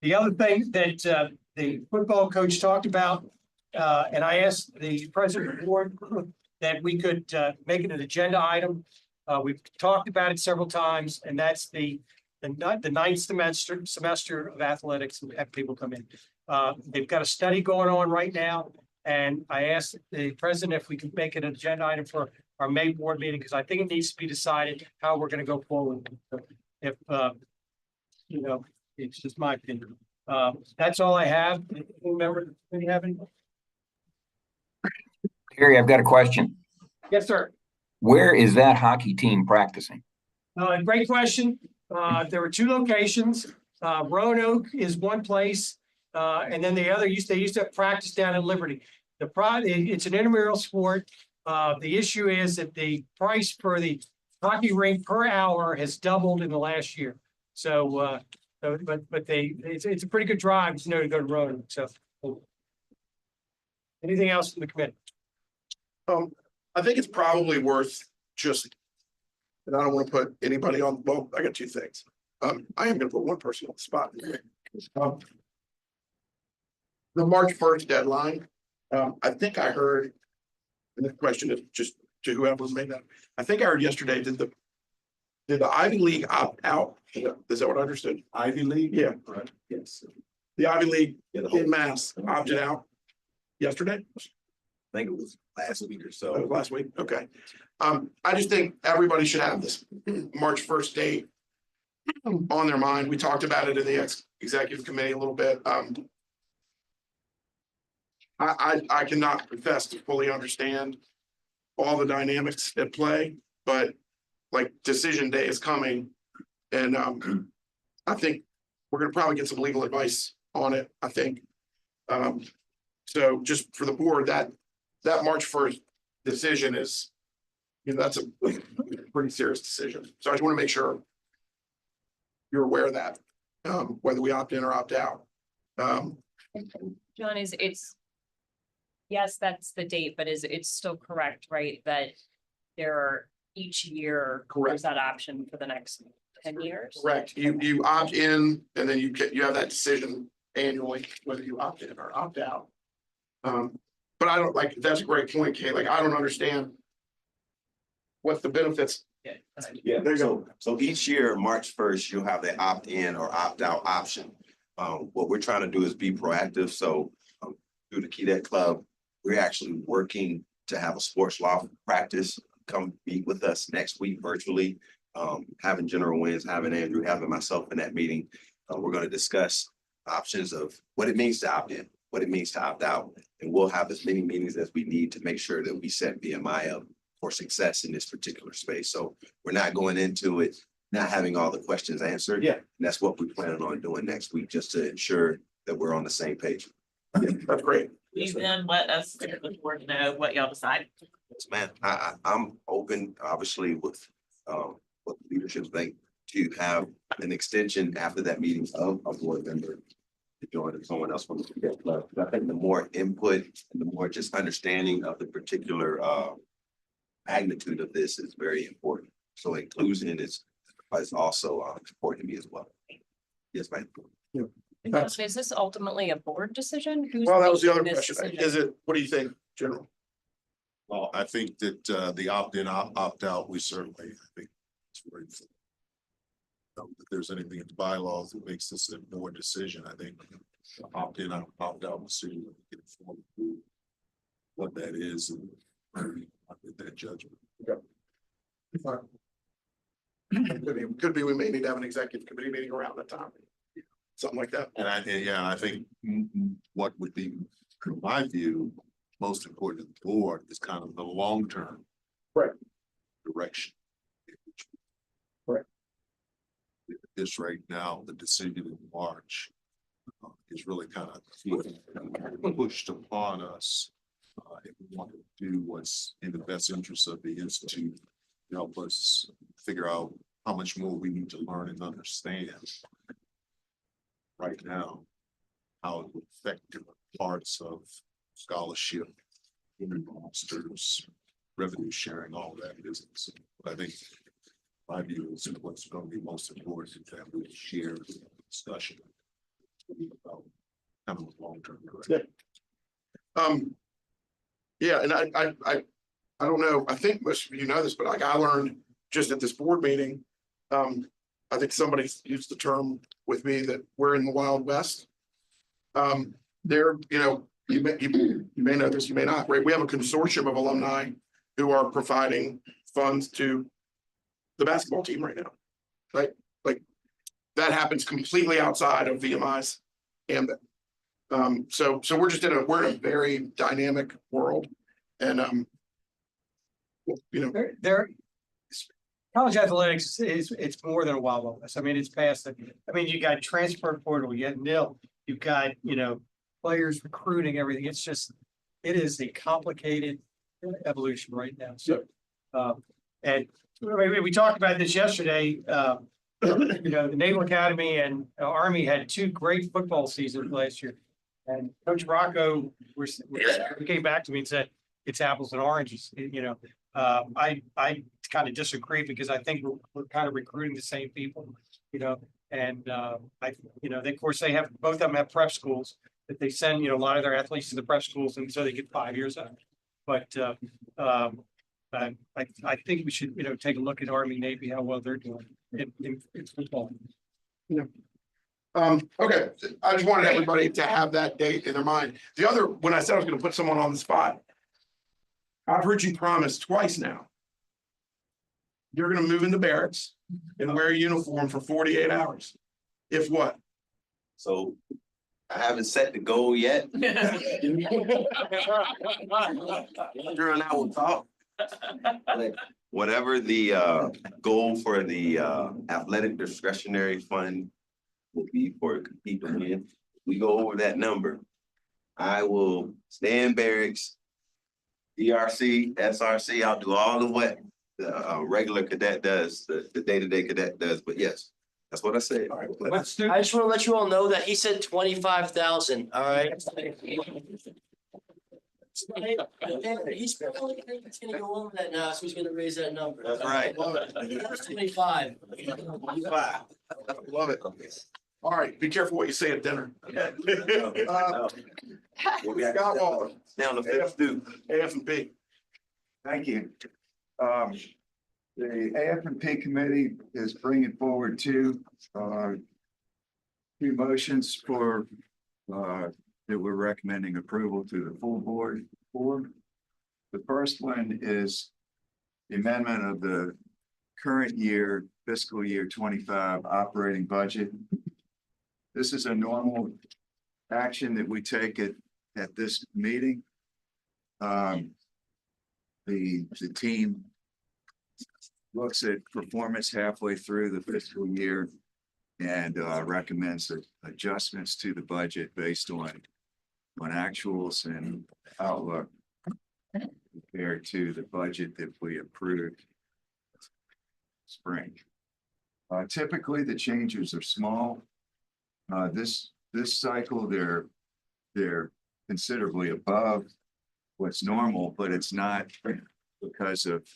The other thing that the football coach talked about, and I asked the president of the board that we could make it an agenda item. We've talked about it several times, and that's the ninth semester of athletics and have people come in. They've got a study going on right now, and I asked the president if we could make it an agenda item for our May board meeting, because I think it needs to be decided how we're going to go forward. If it's just my opinion. That's all I have. Remember, do you have any? Harry, I've got a question. Yes, sir. Where is that hockey team practicing? Great question. There were two locations. Roanoke is one place, and then the other they used to practice down in Liberty. It's an intramural sport. The issue is that the price for the hockey rink per hour has doubled in the last year. So, but it's a pretty good drive to go to Roanoke. So, anything else from the committee? I think it's probably worth just, and I don't want to put anybody on, well, I got two things. I am going to put one person on the spot. The March 1st deadline, I think I heard, and the question is just to whoever made that. I think I heard yesterday, did the Ivy League opt out? Is that what I understood? Ivy League? Yeah. Right. Yes. The Ivy League in mass opted out yesterday? I think it was last week or so. Last week, okay. I just think everybody should have this March 1st date on their mind. We talked about it in the executive committee a little bit. I cannot profess to fully understand all the dynamics at play, but like decision day is coming, and I think we're gonna probably get some legal advice on it, I think. So just for the board, that March 1st decision is, that's a pretty serious decision. So I just want to make sure you're aware of that, whether we opt in or opt out. John, it's yes, that's the date, but it's still correct, right? That there are each year there's that option for the next 10 years. Correct. You opt in, and then you have that decision annually, whether you opt in or opt out. But I don't that's a great point, Kate. Like, I don't understand what the benefits. Yeah, there you go. So each year, March 1st, you'll have the opt-in or opt-out option. What we're trying to do is be proactive. So through the Cadet Club, we're actually working to have a sports law practice. Come meet with us next week virtually. Having General Wins, having Andrew, having myself in that meeting. We're going to discuss options of what it means to opt in, what it means to opt out. And we'll have as many meetings as we need to make sure that we set VMI up for success in this particular space. So we're not going into it, not having all the questions answered. Yeah. And that's what we plan on doing next week, just to ensure that we're on the same page. That's great. You then let us, the board, know what y'all decide. Yes, man. I'm open, obviously, with what the leadership think, to have an extension after that meeting of a board member to join someone else from the Cadet Club. I think the more input and the more just understanding of the particular magnitude of this is very important. So inclusion is also important to me as well. Yes, ma'am. Yeah. Is this ultimately a board decision? Who's Well, that was the other making this question. decision? Is it, what do you think, General? Well, I think that the opt-in, opt-out, we certainly, I think it's very. If there's anything in the bylaws that makes this a board decision, I think opt-in, opt-out decision, we can inform what that is and with that judgment. Could be, we may need to have an executive committee meeting around that time. Something like that. And I think what would be, in my view, most important to the board is kind of the long-term. Right. Direction. Right. This right now, the decision in March is really kind of pushed upon us. If we want to do what's in the best interest of the institute, to help us figure out how much more we need to learn and understand right now, how it would affect different parts of scholarship, masters, revenue sharing, all that business. But I think my view is what's going to be most important is that we share discussion about kind of long-term direction. Yeah, and I don't know, I think most of you know this, but like I learned just at this board meeting, I think somebody used the term with me that we're in the Wild West. There, you know, you may know this, you may not, right? We have a consortium of alumni who are providing funds to the basketball team right now, right? Like that happens completely outside of VMI's ambit. So we're just we're in a very dynamic world, and you know, There, college athletics it's more than a Wild West. I mean, it's past it. I mean, you got transfer portal, you got nil, you've got, you know, players recruiting, everything. It's just, it is a complicated evolution right now. So, and we talked about this yesterday. You know, the Naval Academy and Army had two great football seasons last year. And Coach Rocco came back to me and said, it's apples and oranges. You know, I kind of disagree because I think we're kind of recruiting the same people, you know, and you know, of course they have, both of them have prep schools that they send, you know, a lot of their athletes to the prep schools, and so they get 5 years out. But I think we should, you know, take a look at Army, Navy, how well they're doing in football. Yeah. Okay, I just wanted everybody to have that date in their mind. The other, when I said I was going to put someone on the spot, I've heard you promise twice now. You're going to move into barracks and wear a uniform for 48 hours. If what? So I haven't set the goal yet. Andrew and I will talk. Whatever the goal for the athletic discretionary fund will be for Compete to Win, we go over that number, I will stay in barracks, DRC, SRC, I'll do all of what the regular cadet does, the day-to-day cadet does, but yes, that's what I said. All right, I just want to let you all know that he said 25,000, all right? He's probably gonna go over that now, so he's gonna raise that number. That's right. Love it. 25. Love it. All right, be careful what you say at dinner. Scott Waller, Down the fifth stoop. AF&P. Thank you. The AF&P committee is bringing forward two motions for that we're recommending approval to the full board. The first one is the amendment of the current year fiscal year 25 operating budget. This is a normal action that we take at this meeting. The team looks at performance halfway through the fiscal year and recommends adjustments to the budget based on actuals and outlook compared to the budget that we approved spring. Typically, the changes are small. This cycle, they're considerably above what's normal, but it's not because of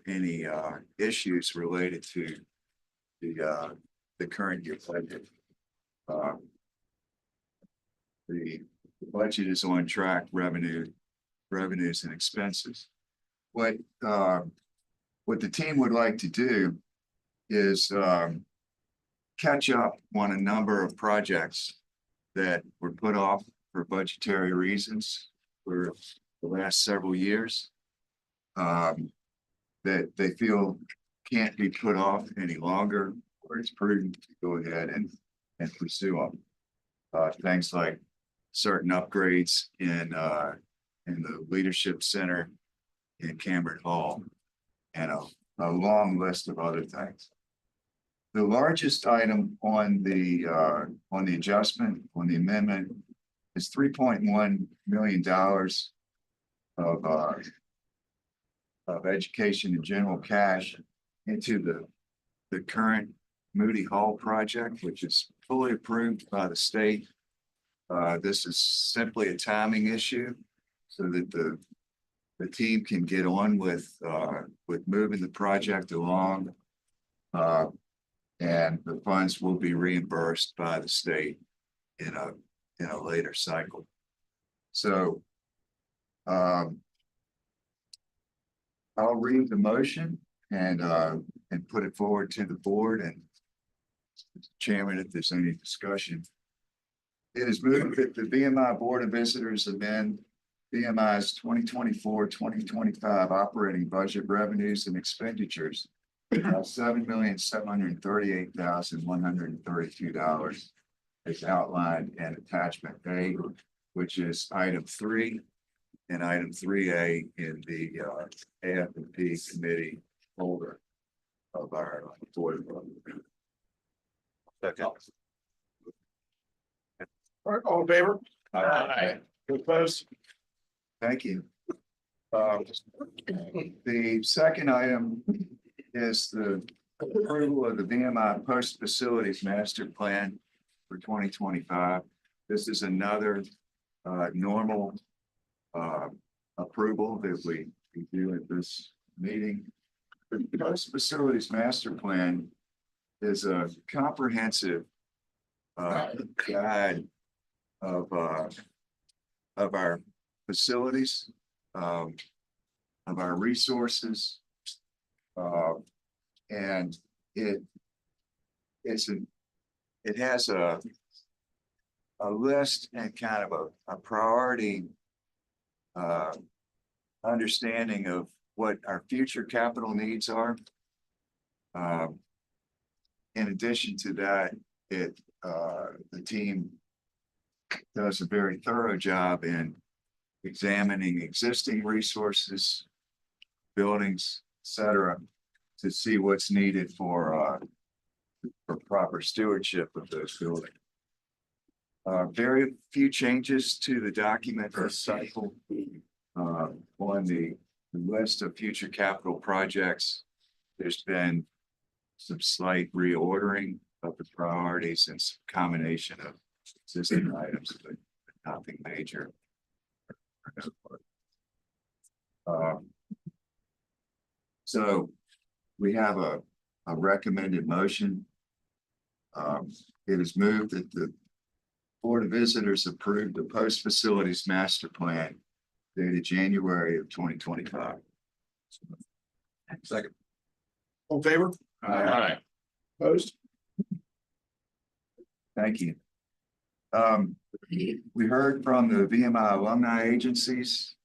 any issues related to the current year budget. The budget is on track, revenues and expenses. what the team would like to do is catch up on a number of projects that were put off for budgetary reasons for the last several years. That they feel can't be put off any longer, or it's prudent to go ahead and pursue them. Things like certain upgrades in the Leadership Center in Cameron Hall, and a long list of other things. The largest item on the adjustment, on the amendment, is $3.1 million of education and general cash into the current Moody Hall project, which is fully approved by the state. This is simply a timing issue so that the team can get on with moving the project along. And the funds will be reimbursed by the state in a later cycle. So I'll read the motion and put it forward to the board, and Mr. Chairman, if there's any discussion. It is moved that the VMI Board of Visitors amend VMI's 2024-2025 operating budget revenues and expenditures of $7,738,132 as outlined in attachment A, which is item 3 and item 3A in the AF&P committee folder of our board. All right, all in favor? Aye. Opposed? Thank you. The second item is the approval of the VMI Post Facilities Master Plan for 2025. This is another normal approval that we do at this meeting. The Post Facilities Master Plan is a comprehensive guide of our facilities, of our resources, and it has a list and kind of a priority understanding of what our future capital needs are. In addition to that, the team does a very thorough job in examining existing resources, buildings, etc., to see what's needed for proper stewardship of those buildings. Very few changes to the document this cycle. On the list of future capital projects, there's been some slight reordering of the priorities and some combination of existing items, but nothing major. So we have a recommended motion. It is moved that the Board of Visitors approve the Post Facilities Master Plan dated January of 2025. Second. All in favor? Aye. Opposed? Thank you. We heard from the VMI alumni agencies,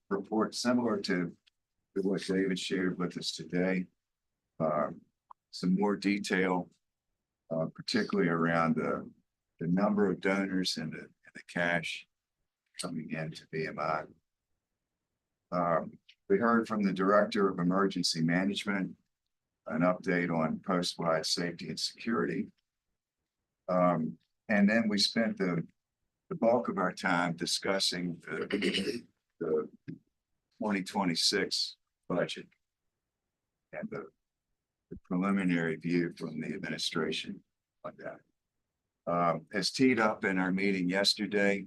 reports similar to what David shared with us today. Some more detail, particularly around the number of donors and the cash coming into VMI. We heard from the Director of Emergency Management, an update on post-wide safety and security. And then we spent the bulk of our time discussing the 2026 budget and the preliminary view from the administration on that. As teed up in our meeting yesterday,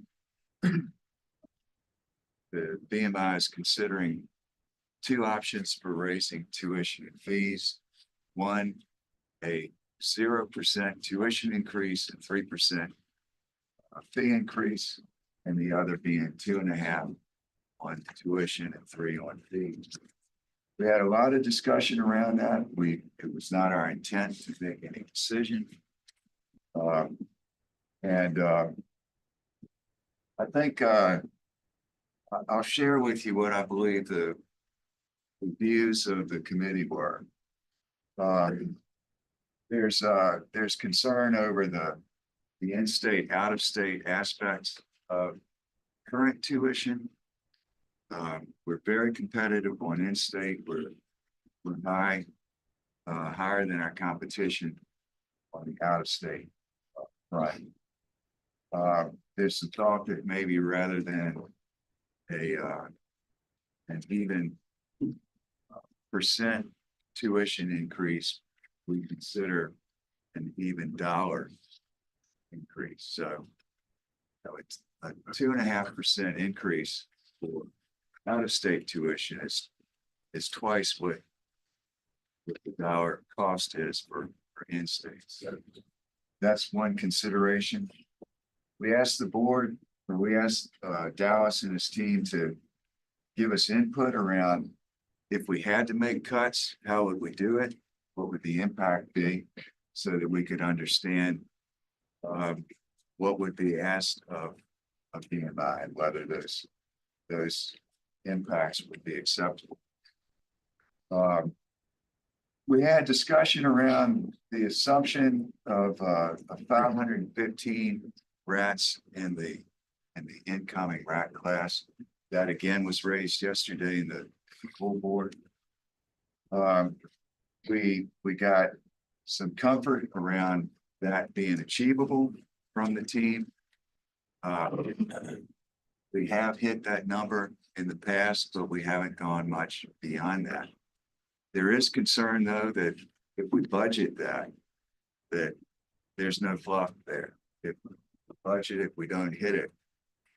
the VMI is considering two options for raising tuition and fees. One, a 0% tuition increase and 3% fee increase, and the other being 2.5% on tuition and 3% on fees. We had a lot of discussion around that. It was not our intent to make any decision. I think, I'll share with you what I believe the views of the committee were. There's concern over the in-state, out-of-state aspects of current tuition. We're very competitive on in-state. We're higher than our competition on the out-of-state. Right. There's some thought that maybe rather than an even percent tuition increase, we consider an even dollar increase. So it's a 2.5% increase for out-of-state tuition is twice what the dollar cost is for in-state. So that's one consideration. We asked the board, or we asked Dallas and his team to give us input around if we had to make cuts, how would we do it? What would the impact be, so that we could understand what would be asked of VMI and whether those impacts would be acceptable. We had discussion around the assumption of 515 rats in the incoming rat class. That again was raised yesterday in the full board. We got some comfort around that being achievable from the team. We have hit that number in the past, but we haven't gone much beyond that. There is concern, though, that if we budget that there's no fluff there. If we budget it, we don't hit it,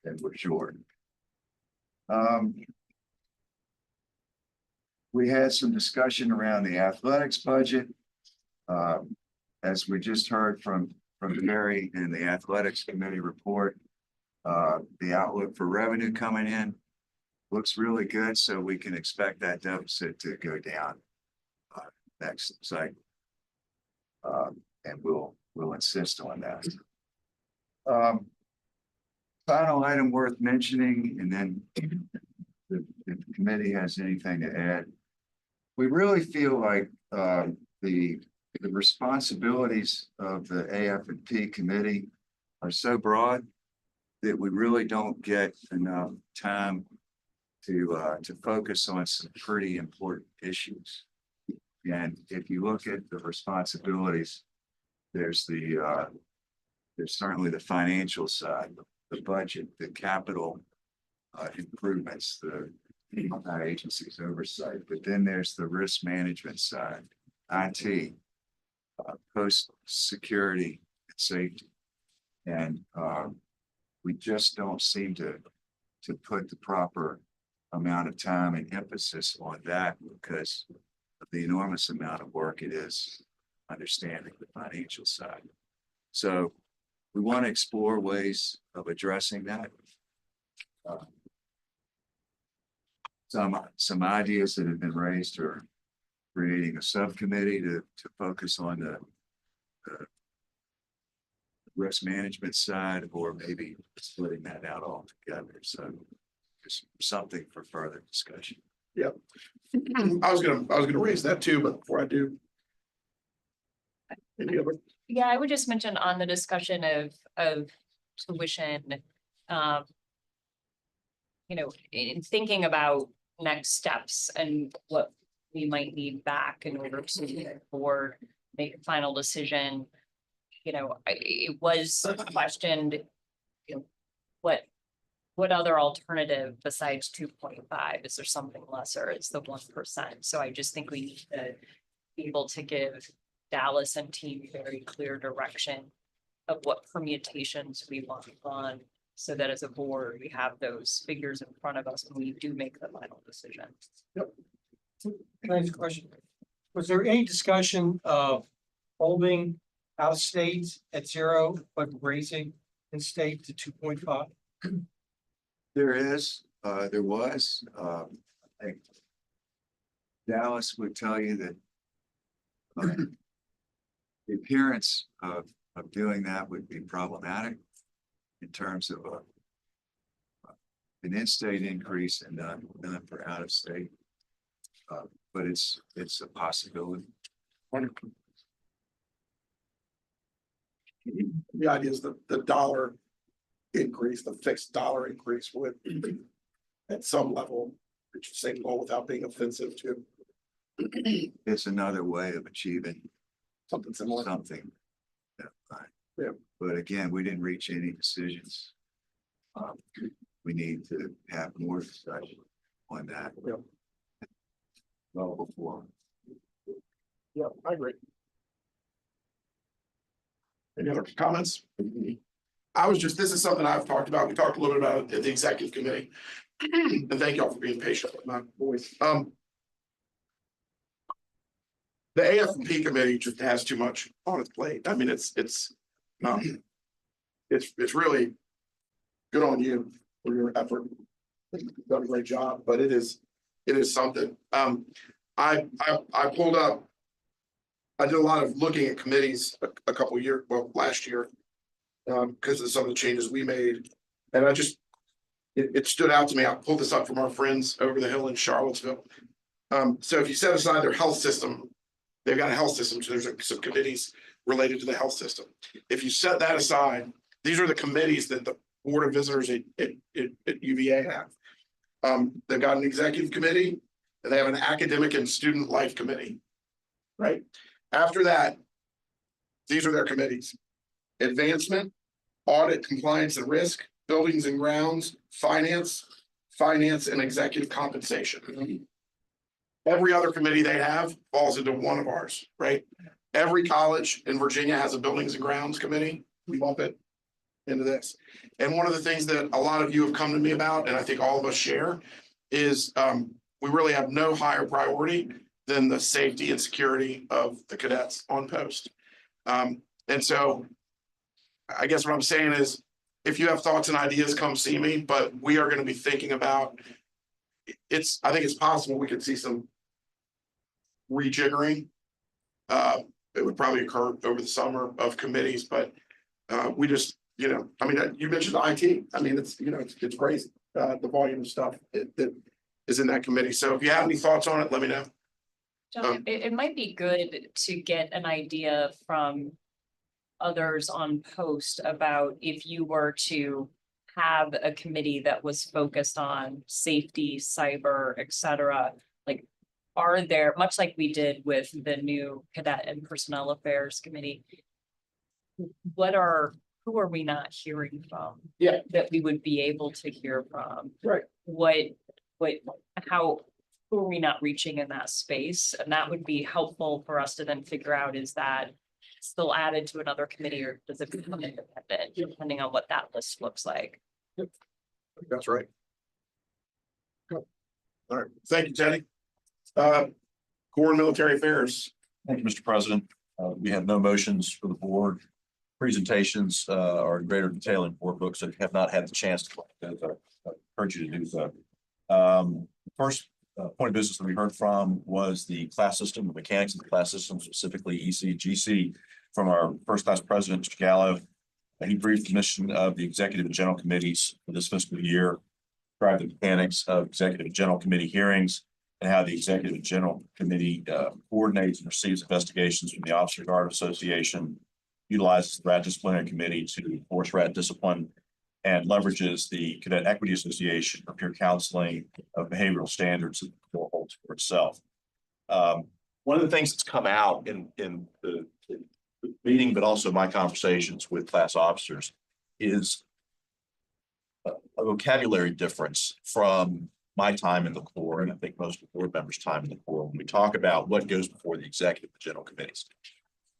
then we're short. We had some discussion around the athletics budget. As we just heard from Mary in the athletics committee report, the outlook for revenue coming in looks really good, so we can expect that deficit to go down next cycle. And we'll insist on that. Final item worth mentioning, and then if the committee has anything to add, we really feel like the responsibilities of the AF&P committee are so broad that we really don't get enough time to focus on some pretty important issues. And if you look at the responsibilities, there's certainly the financial side, the budget, the capital improvements, the agency's oversight, but then there's the risk management side, IT, post security and safety. And we just don't seem to put the proper amount of time and emphasis on that because of the enormous amount of work it is understanding the financial side. So we want to explore ways of addressing that. Some ideas that have been raised are creating a subcommittee to focus on the risk management side, or maybe splitting that out altogether. So just something for further discussion. Yeah. I was gonna raise that too, but before I do. Yeah, I would just mention on the discussion of tuition, in thinking about next steps and what we might need back in order to board make a final decision. It was questioned, what other alternative besides 2.5? Is there something lesser? It's the 1%. So I just think we need to be able to give Dallas and team very clear direction of what permutations we want to run, so that as a board, we have those figures in front of us when we do make the final decision. Yep. Can I ask a question? Was there any discussion of holding out of state at 0, but raising in state to 2.5? There was, I think Dallas would tell you that the appearance of doing that would be problematic in terms of an in-state increase and none for out-of-state. But it's a possibility. The idea is that the dollar increase, the fixed dollar increase would at some level, reach the same goal without being offensive to It's another way of achieving something similar. something. Yeah, right. Yeah. But again, we didn't reach any decisions. We need to have more discussion on that. Yeah. Well, before. Yeah, I agree. Any other comments? This is something I've talked about. We talked a little bit about it at the executive committee. And thank y'all for being patient with my voice. The AFP committee just has too much on its plate. I mean, it's really good on you for your effort. You've done a great job, but it is something. I pulled up. I did a lot of looking at committees a couple of years, well, last year, because of some of the changes we made, and it stood out to me. I pulled this up from our friends over the hill in Charlottesville. So if you set aside their health system, they've got a health system, so there's some committees related to the health system. If you set that aside, these are the committees that the Board of Visitors at UVA have. They've got an executive committee, and they have an academic and student life committee, right? After that, these are their committees: advancement, audit, compliance and risk, buildings and grounds, finance, and executive compensation. Every other committee they have falls into one of ours, right? Every college in Virginia has a buildings and grounds committee. We bump it into this. And one of the things that a lot of you have come to me about, and I think all of us share, is we really have no higher priority than the safety and security of the cadets on post. And so I guess what I'm saying is, if you have thoughts and ideas, come see me, but we are going to be thinking about I think it's possible we could see some rejiggering. It would probably occur over the summer of committees, but we just, I mean, you mentioned IT. I mean, it's it's crazy, the volume of stuff that is in that committee. So if you have any thoughts on it, let me know. John, it might be good to get an idea from others on post about if you were to have a committee that was focused on safety, cyber, et cetera. Like, are there, much like we did with the new Cadet and Personnel Affairs Committee, who are we not hearing from? Yeah. That we would be able to hear from? Right. Who are we not reaching in that space? And that would be helpful for us to then figure out, is that still added to another committee, or does it become independent, depending on what that list looks like? Yep. I think that's right. Cool. All right. Thank you, Teddy. Core and Military Affairs. Thank you, Mr. President. We have no motions for the board. Presentations are in greater detail in board books that have not had the chance to. I encourage you to do so. First point of business that we heard from was the class system, the mechanics of the class system, specifically EC, GC, from our first class president, Mr. Gallo. He briefed the mission of the executive and general committees for this fiscal year, described the mechanics of executive and general committee hearings, and how the executive and general committee coordinates and receives investigations from the Officer Guard Association, utilizes the RAT disciplinary committee to enforce RAT discipline, and leverages the Cadet Equity Association for peer counseling of behavioral standards that the Corps holds for itself. One of the things that's come out in the meeting, but also my conversations with class officers, is a vocabulary difference from my time in the Corps, and I think most of the board members' time in the Corps, when we talk about what goes before the executive and general committees.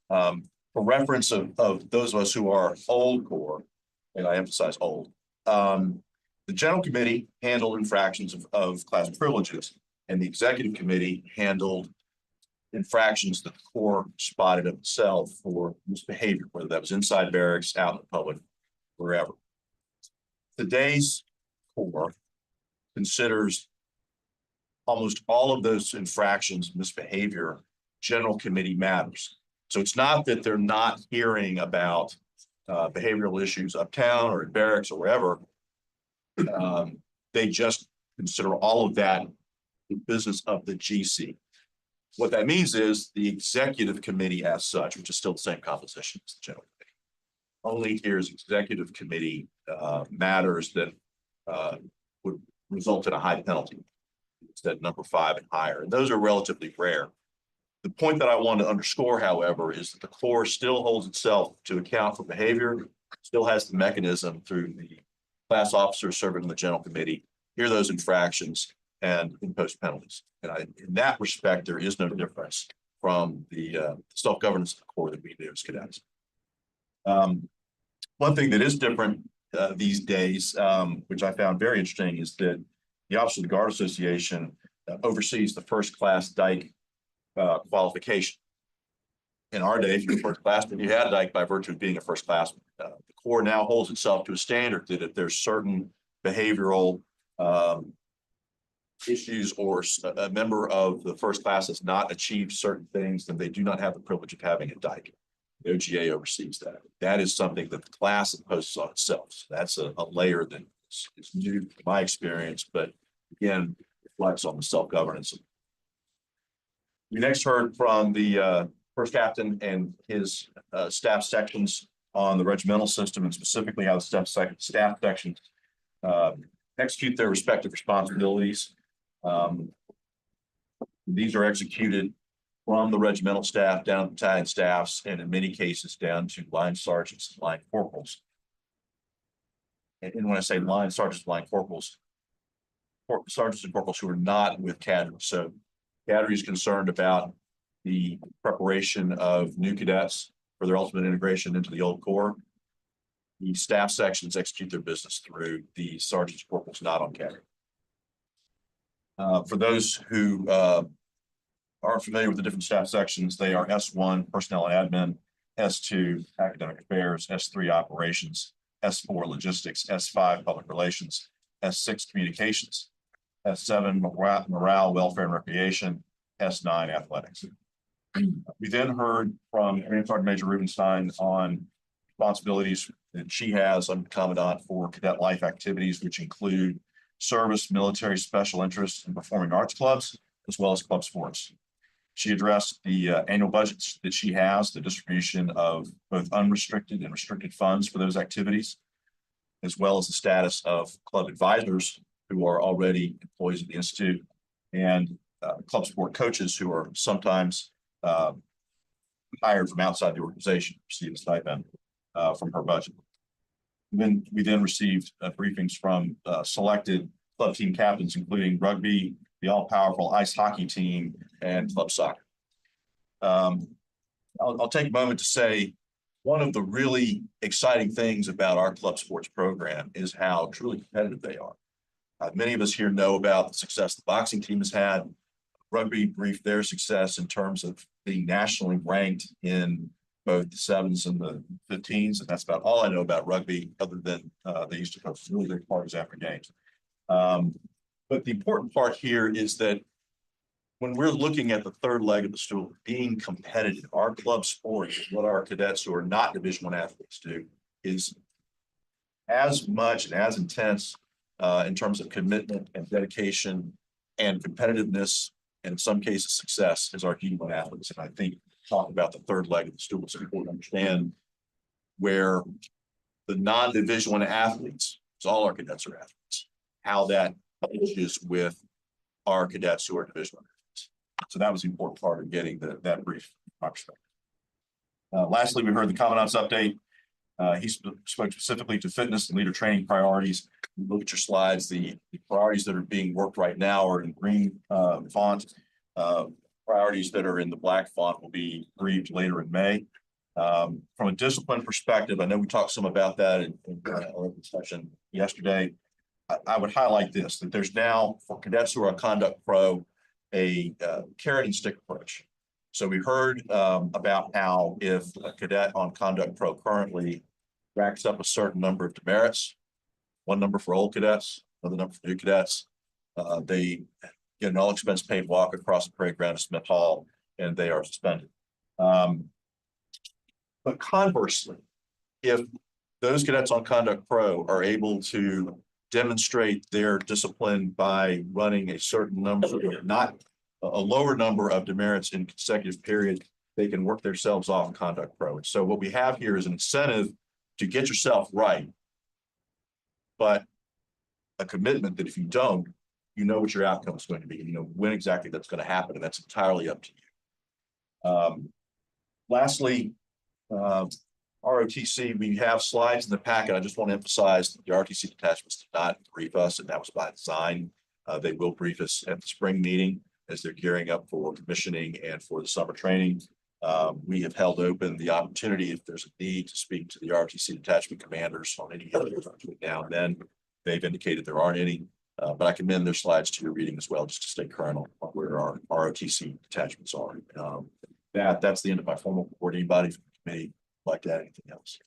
For reference of those of us who are old Corps, and I emphasize old, the general committee handled infractions of class privileges, and the executive committee handled infractions that the Corps spotted of itself for misbehavior, whether that was inside barracks, out in the public, wherever. Today's Corps considers almost all of those infractions, misbehavior, general committee matters. So it's not that they're not hearing about behavioral issues uptown or in barracks or wherever. They just consider all of that the business of the GC. What that means is the executive committee as such, which is still the same composition as the general committee, only hears executive committee matters that would result in a high penalty. Instead, number 5 and higher, and those are relatively rare. The point that I want to underscore, however, is that the Corps still holds itself to account for behavior, still has the mechanism through the class officers serving in the general committee, hear those infractions and impose penalties. And in that respect, there is no difference from the self-governance of the Corps that we do as cadets. One thing that is different these days, which I found very interesting, is that the Officer of the Guard Association oversees the first class Dyke qualification. In our day, if you were first class, then you had Dyke by virtue of being a first classman. The Corps now holds itself to a standard that if there's certain behavioral issues or a member of the first class has not achieved certain things, then they do not have the privilege of having a Dyke. The OGA oversees that. That is something that the class imposes on itself. So that's a layer that is new to my experience, but again, reflects on the self-governance. We next heard from the first captain and his staff sections on the regimental system, and specifically how the staff sections execute their respective responsibilities. These are executed from the regimental staff down to battalion staffs, and in many cases down to line sergeants and line corporals. And when I say line sergeants, line corporals, sergeants and corporals who are not with cadre. So cadre is concerned about the preparation of new cadets for their ultimate integration into the old Corps. The staff sections execute their business through the sergeants and corporals not on cadre. For those who aren't familiar with the different staff sections, they are S1, personnel and admin, S2, academic affairs, S3, operations, S4, logistics, S5, public relations, S6, communications, S7, morale, welfare and recreation, S9, athletics. We then heard from Command Sergeant Major Rubenstein on responsibilities that she has under Commandant for cadet life activities, which include service, military, special interests, and performing arts clubs, as well as club sports. She addressed the annual budgets that she has, the distribution of both unrestricted and restricted funds for those activities, as well as the status of club advisors who are already employees of the Institute, and club sport coaches who are sometimes hired from outside the organization, receive a stipend from her budget. We then received briefings from selected club team captains, including rugby, the all-powerful ice hockey team, and club soccer. I'll take a moment to say one of the really exciting things about our club sports program is how truly competitive they are. Many of us here know about the success the boxing team has had. Rugby briefed their success in terms of being nationally ranked in both the 7s and the 15s, and that's about all I know about rugby, other than they used to host really big parties after games. But the important part here is that when we're looking at the third leg of the stool, being competitive, our club sport, what our cadets who are not Division I athletes do, is as much and as intense in terms of commitment and dedication and competitiveness, and in some cases success, as our D1 athletes. And I think talk about the third leg of the stool, so people understand where the non-Division I athletes, so all our cadets are athletes, how that is with our cadets who are Division I athletes. So that was the important part of getting that brief from my perspective. Lastly, we heard the Commandant's update. He spoke specifically to fitness and leader training priorities. Look at your slides. The priorities that are being worked right now are in green font. Priorities that are in the black font will be briefed later in May. From a discipline perspective, I know we talked some about that in our discussion yesterday. I would highlight this, that there's now, for cadets who are on Conduct Pro, a carrot and stick approach. So we heard about how if a cadet on Conduct Pro currently racks up a certain number of demerits, one number for old cadets, another number for new cadets, they get an all expense paid walk across the parade ground to Smith Hall, and they are suspended. But conversely, if those cadets on Conduct Pro are able to demonstrate their discipline by running a certain number, not a lower number of demerits in consecutive periods, they can work themselves off Conduct Pro. And so what we have here is an incentive to get yourself right, but a commitment that if you don't, you know what your outcome is going to be, and you know when exactly that's going to happen, and that's entirely up to you. Lastly, ROTC, we have slides in the packet. I just want to emphasize that the ROTC detachments did not brief us, and that was by design. They will brief us at the spring meeting as they're gearing up for commissioning and for the summer training. We have held open the opportunity, if there's a need, to speak to the ROTC detachment commanders on any other between now and then. They've indicated there aren't any, but I commend their slides to your reading as well, just to stay current on where our ROTC detachments are. That's the end of my formal report. Anybody from the committee like to add anything else?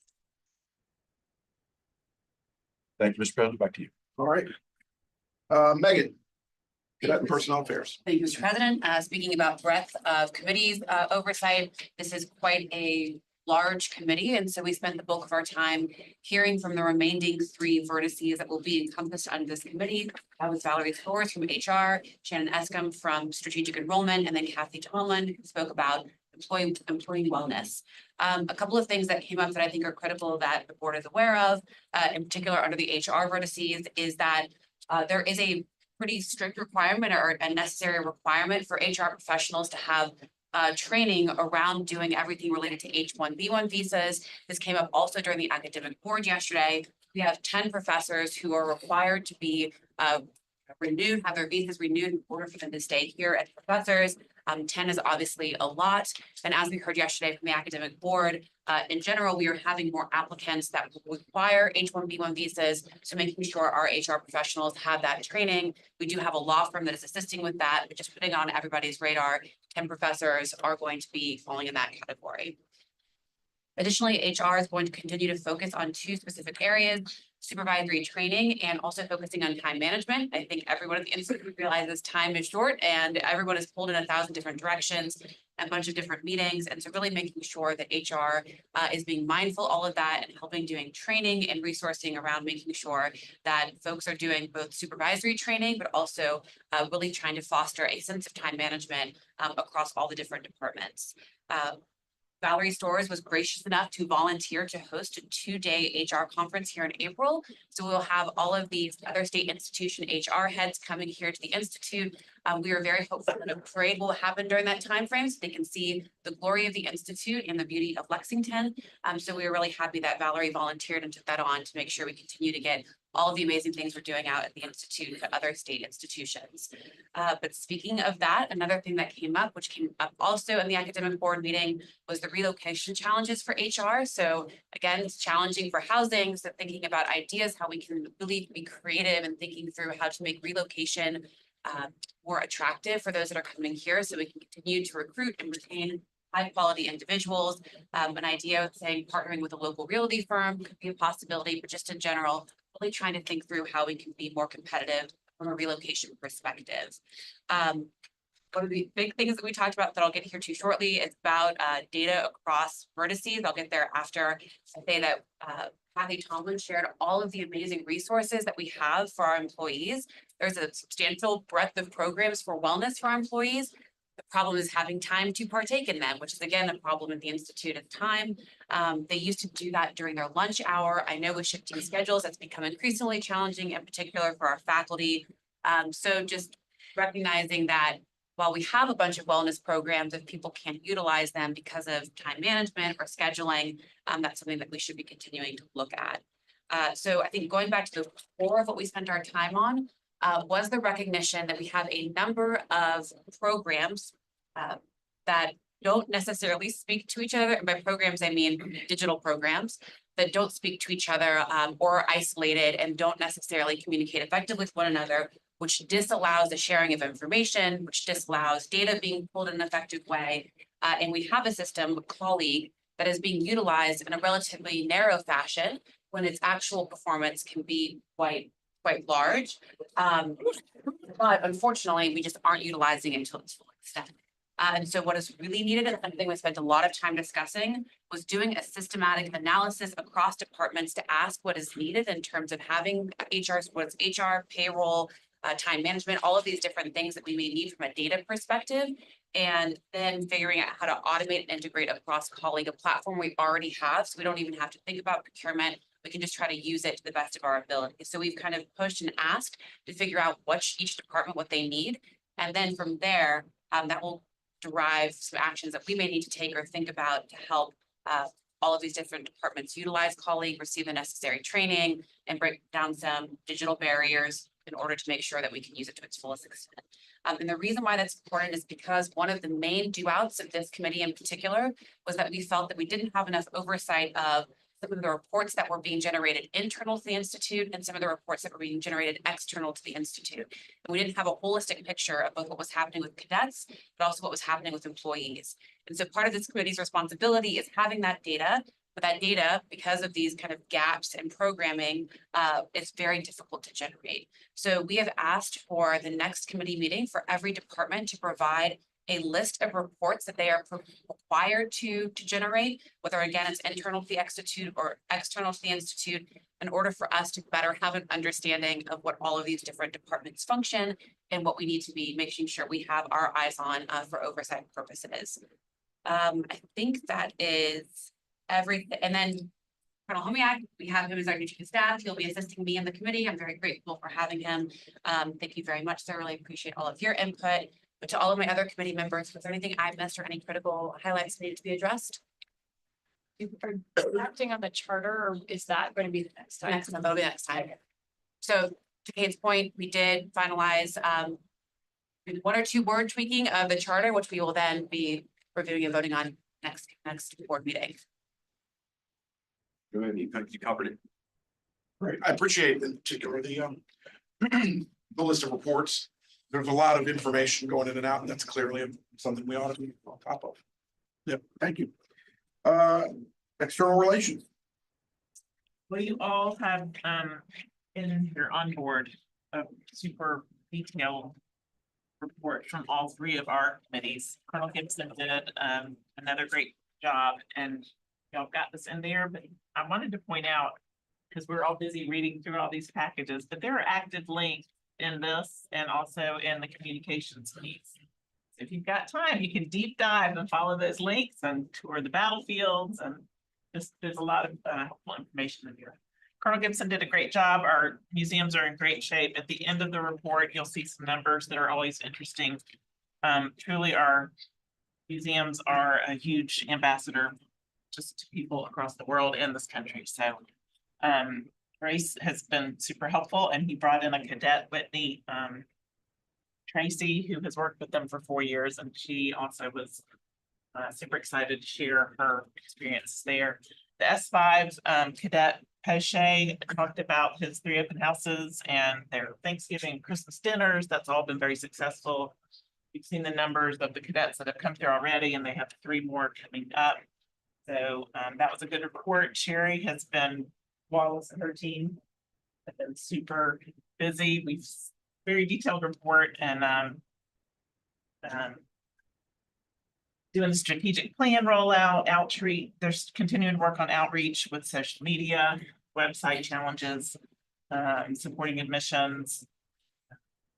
Thank you, Mr. President. Back to you. All right. Megan, Cadet and Personnel Affairs. Thank you, Mr. President. Speaking about breadth of committees oversight, this is quite a large committee, and so we spent the bulk of our time hearing from the remaining 3 vertices that will be encompassed under this committee. That was Valerie Thors from HR, Shannon Escom from Strategic Enrollment, and then Kathy Tomlin, who spoke about employee wellness. A couple of things that came up that I think are critical that the board is aware of, in particular under the HR vertices, is that there is a pretty strict requirement or a necessary requirement for HR professionals to have training around doing everything related to H-1B1 visas. This came up also during the academic board yesterday. We have 10 professors who are required to be renewed, have their visas renewed in order for them to stay here as professors. 10 is obviously a lot. And as we heard yesterday from the academic board, in general, we are having more applicants that require H-1B1 visas. So making sure our HR professionals have that training. We do have a law firm that is assisting with that, but just putting on everybody's radar, 10 professors are going to be falling in that category. Additionally, HR is going to continue to focus on 2 specific areas: supervisory training and also focusing on time management. I think everyone at the institute realizes time is short and everyone is pulled in 1,000 different directions, a bunch of different meetings. And so really making sure that HR is being mindful of all of that and helping doing training and resourcing around making sure that folks are doing both supervisory training, but also really trying to foster a sense of time management across all the different departments. Valerie Storrs was gracious enough to volunteer to host a 2-day HR conference here in April. So we'll have all of these other state institution HR heads coming here to the Institute. We are very hopeful that a parade will happen during that time frame so they can see the glory of the Institute and the beauty of Lexington. So we were really happy that Valerie volunteered and took that on to make sure we continue to get all of the amazing things we're doing out at the Institute to other state institutions. But speaking of that, another thing that came up, which came up also in the academic board meeting, was the relocation challenges for HR. So again, it's challenging for housing. So thinking about ideas, how we can really be creative and thinking through how to make relocation more attractive for those that are coming here so we can continue to recruit and retain high quality individuals. An idea of saying partnering with a local realty firm could be a possibility, but just in general, really trying to think through how we can be more competitive from a relocation perspective. One of the big things that we talked about that I'll get here to shortly is about data across vertices. I'll get there after I say that Kathy Tomlin shared all of the amazing resources that we have for our employees. There's a substantial breadth of programs for wellness for our employees. The problem is having time to partake in them, which is again a problem at the Institute at the time. They used to do that during their lunch hour. I know with shifting schedules, that's become increasingly challenging, in particular for our faculty. So just recognizing that while we have a bunch of wellness programs, if people can't utilize them because of time management or scheduling, that's something that we should be continuing to look at. So I think going back to the core of what we spent our time on was the recognition that we have a number of programs that don't necessarily speak to each other. And by programs, I mean digital programs that don't speak to each other or are isolated and don't necessarily communicate effectively with one another, which disallows the sharing of information, which disallows data being pulled in an effective way. And we have a system, Colleague, that is being utilized in a relatively narrow fashion when its actual performance can be quite quite large. But unfortunately, we just aren't utilizing it to its full extent. And so what is really needed, and something we spent a lot of time discussing, was doing a systematic analysis across departments to ask what is needed in terms of having what's HR, payroll, time management, all of these different things that we may need from a data perspective. And then figuring out how to automate and integrate across colleague, a platform we already have, so we don't even have to think about procurement. We can just try to use it to the best of our ability. So we've kind of pushed and asked to figure out each department, what they need. And then from there, that will derive some actions that we may need to take or think about to help all of these different departments utilize colleague, receive the necessary training, and break down some digital barriers in order to make sure that we can use it to its fullest extent. And the reason why that's important is because one of the main do-outs of this committee in particular was that we felt that we didn't have enough oversight of some of the reports that were being generated internal to the Institute and some of the reports that were being generated external to the Institute. And we didn't have a holistic picture of both what was happening with cadets, but also what was happening with employees. And so part of this committee's responsibility is having that data, but that data, because of these kind of gaps in programming, it's very difficult to generate. So we have asked for the next committee meeting for every department to provide a list of reports that they are required to generate, whether again, it's internal to the Institute or external to the Institute, in order for us to better have an understanding of what all of these different departments function and what we need to be making sure we have our eyes on for oversight purposes. I think that is everything. And then Colonel Homiak, we have him as our new chief of staff. He'll be assisting me in the committee. I'm very grateful for having him. Thank you very much, sir. Really appreciate all of your input. But to all of my other committee members, was there anything I missed or any critical highlights needed to be addressed? You are acting on the charter, or is that going to be the next time? Next time, that'll be next time. So to Kate's point, we did finalize one or two word tweaking of the charter, which we will then be reviewing and voting on next board meeting. You covered it. Great. I appreciate in particular the list of reports. There's a lot of information going in and out, and that's clearly something we ought to be on top of. Yep, thank you. External relations. Well, you all have in your onboard a super detailed report from all three of our committees. Colonel Gibson did another great job, and y'all got this in there, but I wanted to point out, because we're all busy reading through all these packages, but there are active links in this and also in the communications piece. So if you've got time, you can deep dive and follow those links and tour the battlefields, and just there's a lot of helpful information in here. Colonel Gibson did a great job. Our museums are in great shape. At the end of the report, you'll see some numbers that are always interesting. Truly, our museums are a huge ambassador just to people across the world and this country. So Grace has been super helpful, and he brought in a cadet, Whitney Tracy, who has worked with them for 4 years, and she also was super excited to share her experience there. The S5 cadet Poche talked about his 3 open houses and their Thanksgiving and Christmas dinners. That's all been very successful. You've seen the numbers of the cadets that have come through already, and they have 3 more coming up. So that was a good report. Sherry has been, Wallace and her team have been super busy. We've very detailed report and doing the strategic plan rollout, outreach. There's continuing work on outreach with social media, website challenges, supporting admissions.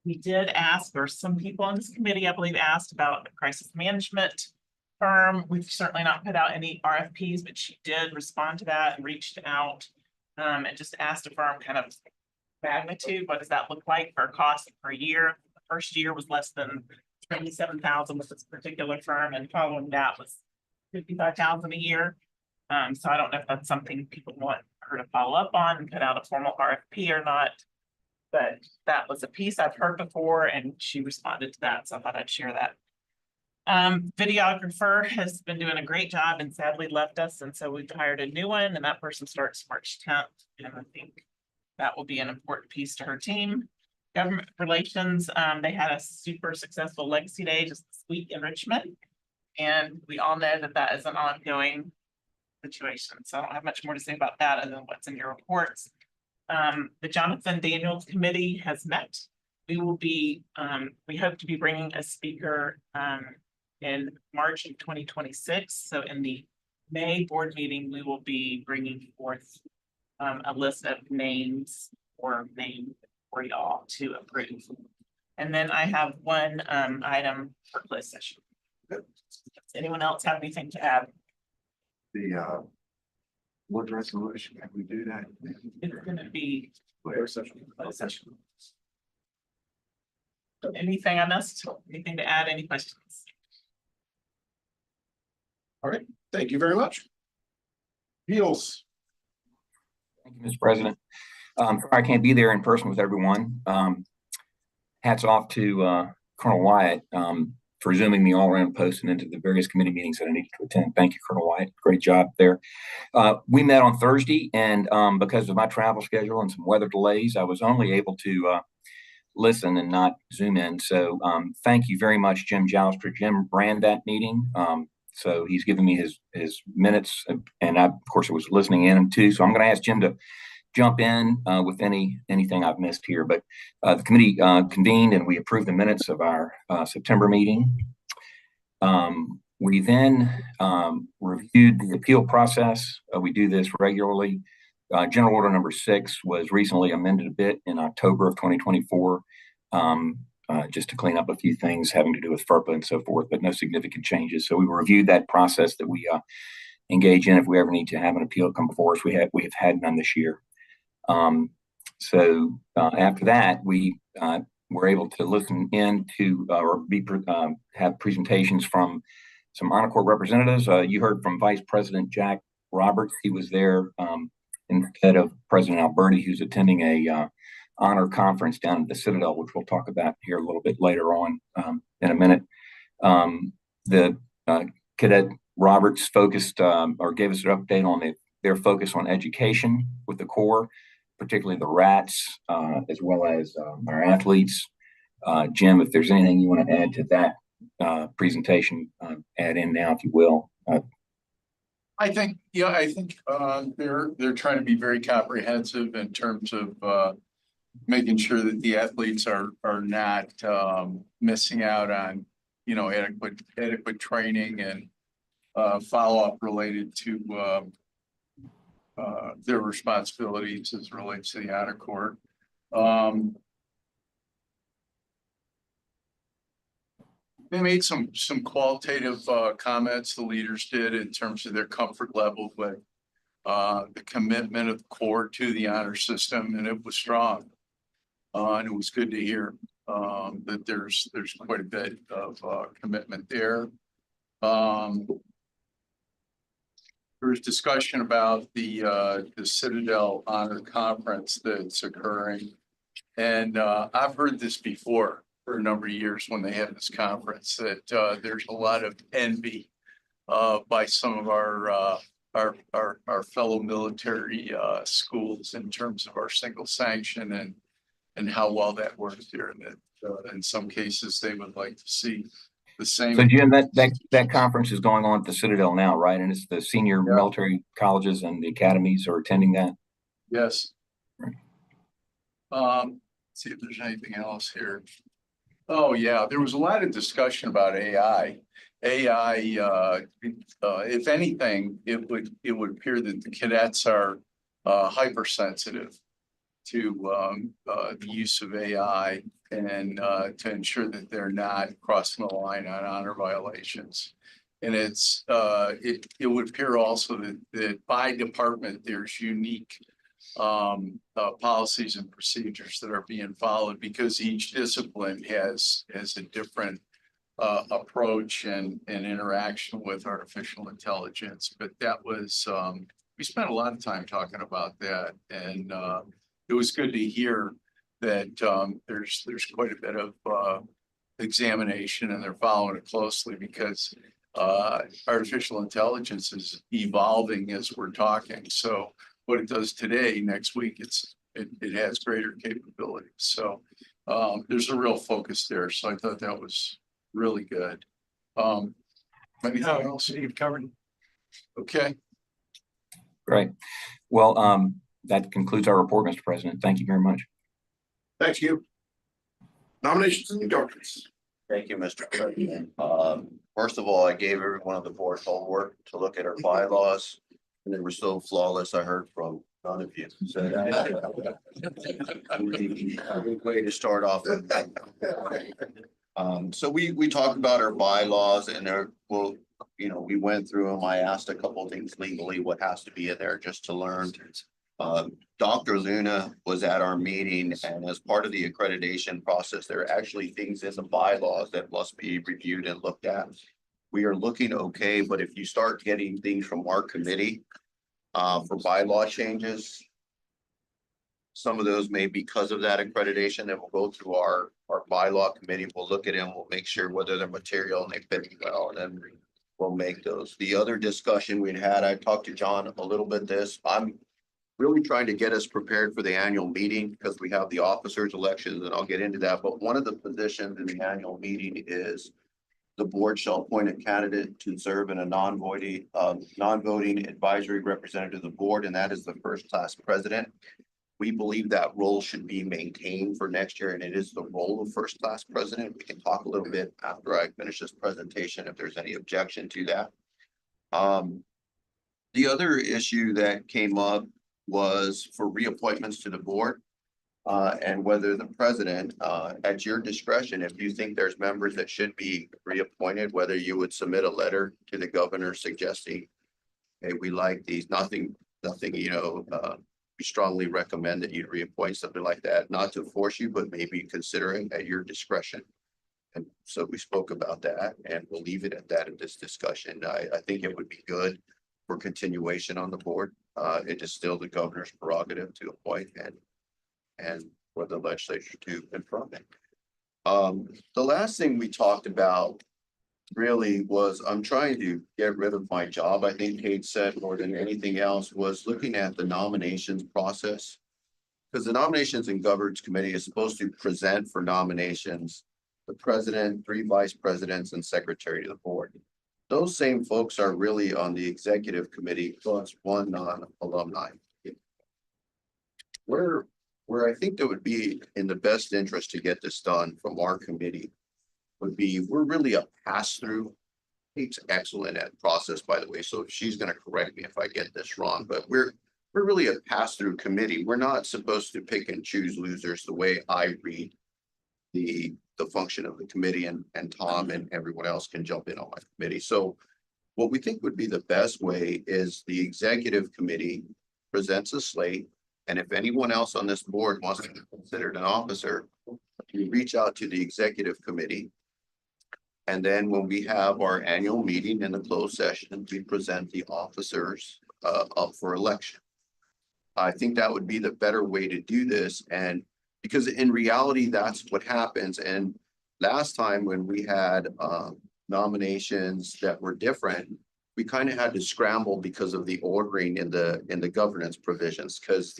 We did ask, or some people on this committee, I believe, asked about a crisis management firm. We've certainly not put out any RFPs, but she did respond to that and reached out and just asked a firm kind of magnitude. What does that look like for a cost per year? The first year was less than $27,000 with this particular firm, and following that was $55,000 a year. So I don't know if that's something people want her to follow up on and put out a formal RFP or not. But that was a piece I've heard before, and she responded to that, so I thought I'd share that. Videographer has been doing a great job and sadly left us, and so we've hired a new one, and that person starts March 10th, and I think that will be an important piece to her team. Government relations, they had a super successful Legacy Day just this week in Richmond, and we all know that that is an ongoing situation, so I don't have much more to say about that other than what's in your reports. the Jonathan Daniels Committee has met. We will be, we hope to be bringing a speaker in March of 2026. So in the May board meeting, we will be bringing forth a list of names or names for y'all to approve. And then I have one item for closed session. Does anyone else have anything to add? The board resolution, can we do that? It's gonna be Closed session. closed session. Anything I missed? Anything to add? Any questions? All right, thank you very much. Appeals. Thank you, Mr. President. Sorry I can't be there in person with everyone. Hats off to Colonel Wyatt for zooming me all around post and into the various committee meetings that I needed to attend. Thank you, Colonel Wyatt. Great job there. We met on Thursday, and because of my travel schedule and some weather delays, I was only able to listen and not zoom in. So thank you very much, Jim Jalster. Jim ran that meeting. So he's given me his minutes, and I, of course, I was listening in too. So I'm going to ask Jim to jump in with anything I've missed here. But the committee convened and we approved the minutes of our September meeting. We then reviewed the appeal process. We do this regularly. General Order number 6 was recently amended a bit in October of 2024, just to clean up a few things having to do with FERPA and so forth, but no significant changes. So we reviewed that process that we engage in if we ever need to have an appeal come before us. We have had none this year. So after that, we were able to listen in to or have presentations from some honor court representatives. You heard from Vice President Jack Roberts. He was there instead of President Alberti, who's attending a honor conference down at the Citadel, which we'll talk about here a little bit later on in a minute. The Cadet Roberts focused or gave us an update on their focus on education with the Corps, particularly the RATs, as well as our athletes. Jim, if there's anything you want to add to that presentation, add in now, if you will. I think they're trying to be very comprehensive in terms of making sure that the athletes are not missing out on, adequate training and follow-up related to their responsibilities as relates to the honor court. They made some qualitative comments, the leaders did, in terms of their comfort level with the commitment of the Corps to the honor system, and it was strong. And it was good to hear that there's quite a bit of commitment there. There was discussion about the Citadel Honor Conference that's occurring, and I've heard this before for a number of years when they have this conference, that there's a lot of envy by some of our fellow military schools in terms of our single sanction and how well that works here, and that in some cases they would like to see the same. So Jim, that conference is going on at the Citadel now, right? And it's the senior military colleges and the academies are attending that? Yes. See if there's anything else here. Oh yeah, there was a lot of discussion about AI. If anything, it would appear that the cadets are hypersensitive to the use of AI and to ensure that they're not crossing the line on honor violations. And it would appear also that by department there's unique policies and procedures that are being followed, because each discipline has a different approach and interaction with artificial intelligence. But that was we spent a lot of time talking about that, and it was good to hear that there's quite a bit of examination, and they're following it closely, because artificial intelligence is evolving as we're talking. So what it does today, next week, it has greater capabilities. So there's a real focus there. So I thought that was really good. Anything else you've covered? Okay. Great. Well, That concludes our report, Mr. President. Thank you very much. Thank you. Nominations and governance. Thank you, Mr. President. First of all, I gave every one of the board homework to look at our bylaws, and they were so flawless. I heard from none of you. So a good way to start off. So we talked about our bylaws, and we went through them. I asked a couple of things legally, what has to be in there just to learn. Dr. Luna was at our meeting, and as part of the accreditation process, there are actually things in the bylaws that must be reviewed and looked at. We are looking okay, but if you start getting things from our committee for bylaw changes, some of those may because of that accreditation that will go through our bylaw committee. We'll look at them, we'll make sure whether they're material and they fit well, and then we'll make those. The other discussion we'd had, I talked to John a little bit this. I'm really trying to get us prepared for the annual meeting because we have the officers elections, and I'll get into that. But one of the positions in the annual meeting is the board shall appoint a candidate to serve in a non-voting advisory representative of the board, and that is the first class president. We believe that role should be maintained for next year, and it is the role of first class president. We can talk a little bit after I finish this presentation if there's any objection to that. The other issue that came up was for reappointments to the board, and whether the president, at your discretion, if you think there's members that should be reappointed, whether you would submit a letter to the governor suggesting, hey, we like these, nothing, we strongly recommend that you reappoint, something like that, not to force you, but maybe considering at your discretion. And so we spoke about that, and we'll leave it at that in this discussion. I think it would be good for continuation on the board. It is still the governor's prerogative to appoint and for the legislature to confirm it. The last thing we talked about really was I'm trying to get rid of my job. I think Kate said more than anything else was looking at the nominations process. Because the Nominations and Governance Committee is supposed to present for nominations the president, 3 vice presidents, and secretary to the board. Those same folks are really on the executive committee plus 1 non-alumni. Where I think that would be in the best interest to get this done from our committee would be, we're really a pass-through. Kate's excellent at process, by the way, so she's going to correct me if I get this wrong, but we're really a pass-through committee. We're not supposed to pick and choose losers the way I read the function of the committee, and Tom and everyone else can jump in on my committee. So what we think would be the best way is the executive committee presents a slate, and if anyone else on this board wants to be considered an officer, you reach out to the executive committee. And then when we have our annual meeting in the closed session, we present the officers up for election. I think that would be the better way to do this, and because in reality, that's what happens. And last time when we had nominations that were different, we kind of had to scramble because of the ordering in the governance provisions, because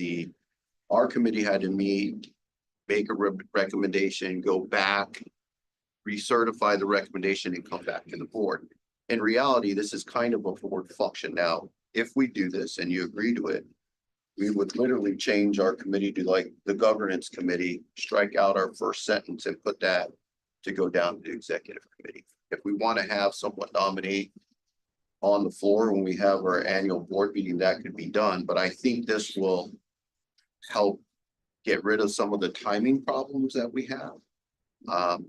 our committee had to meet, make a recommendation, go back, recertify the recommendation, and come back to the board. In reality, this is kind of a board function. Now, if we do this and you agree to it, we would literally change our committee to like the governance committee, strike out our first sentence and put that to go down to the executive committee. If we want to have someone nominate on the floor when we have our annual board meeting, that could be done. But I think this will help get rid of some of the timing problems that we have.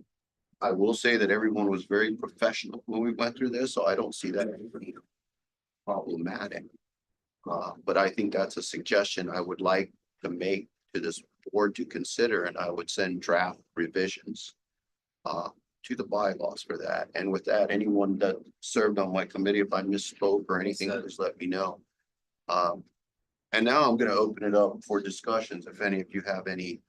I will say that everyone was very professional when we went through this, so I don't see that as problematic. But I think that's a suggestion I would like to make to this board to consider, and I would send draft revisions to the bylaws for that. And with that, anyone that served on my committee, if I misspoke or anything, just let me know. And now I'm going to open it up for discussions. If any of you have any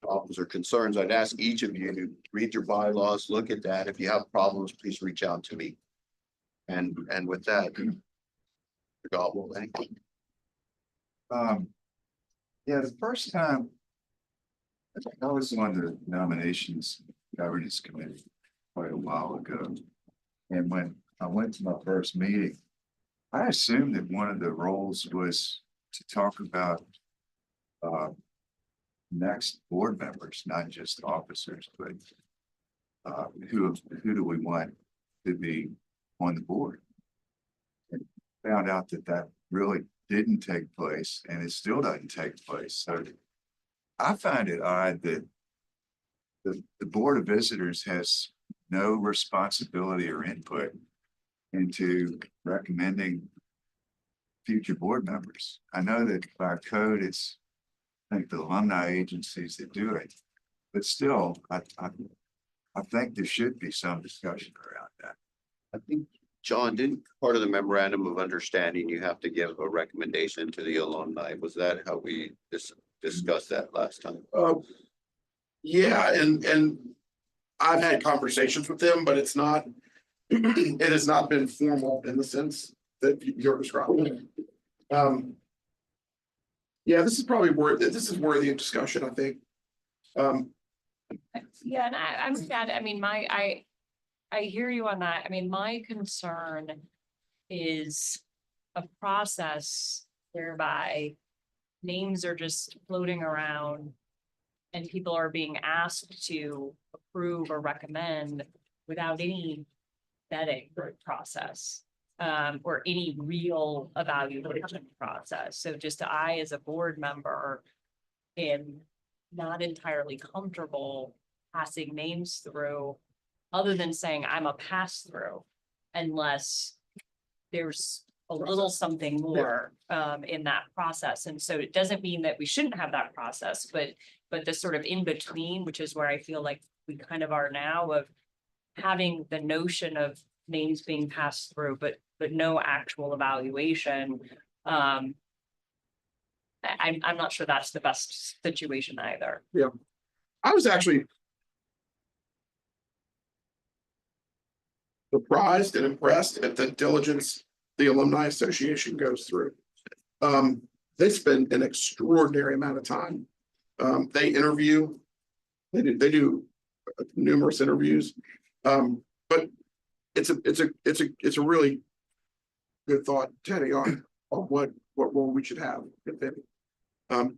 problems or concerns, I'd ask each of you to read your bylaws, look at that. If you have problems, please reach out to me. And with that, God will anything. Yeah, the first time I was on the nominations governance committee quite a while ago. And when I went to my first meeting, I assumed that one of the roles was to talk about next board members, not just officers, but who do we want to be on the board? And found out that that really didn't take place, and it still doesn't take place. So I find it odd that the Board of Visitors has no responsibility or input into recommending future board members. I know that by code, it's, I think, the alumni agencies that do it, but still, I think there should be some discussion around that. I think, John, didn't part of the memorandum of understanding, you have to give a recommendation to the alumni? Was that how we discussed that last time? Yeah, and I've had conversations with them, but it's not, it has not been formal in the sense that you're describing. Yeah, this is probably this is worthy of discussion, I think. Yeah, and I'm sad, I mean, I hear you on that. I mean, my concern is a process whereby names are just floating around and people are being asked to approve or recommend without any vetting process, or any real evaluation process. So just I, as a board member, am not entirely comfortable passing names through, other than saying I'm a pass through, unless there's a little something more in that process. And so it doesn't mean that we shouldn't have that process, but the sort of in between, which is where I feel like we kind of are now, of having the notion of names being passed through, but no actual evaluation. I'm not sure that's the best situation either. Yeah, I was actually surprised and impressed at the diligence the Alumni Association goes through. They spend an extraordinary amount of time. They interview, they do numerous interviews. But it's a really good thought, Teddy, on what role we should have.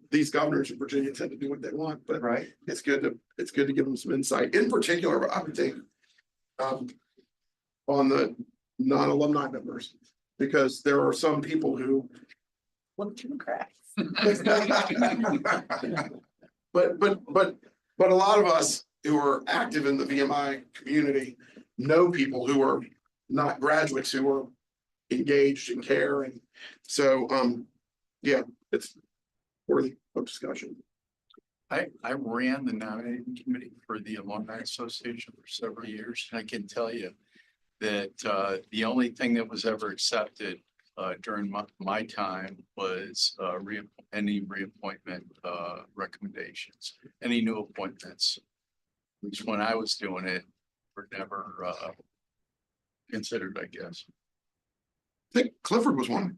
These governors in Virginia tend to do what they want, but Right. It's good to give them some insight. In particular, I would think on the non-alumni members, because there are some people who look through the cracks. But a lot of us who are active in the VMI community know people who are not graduates who are engaged and care, and so yeah, it's worthy of discussion. I ran the nominating committee for the Alumni Association for several years, and I can tell you that the only thing that was ever accepted during my time was any reappointment recommendations, any new appointments, which when I was doing it were never considered, I guess. I think Clifford was one.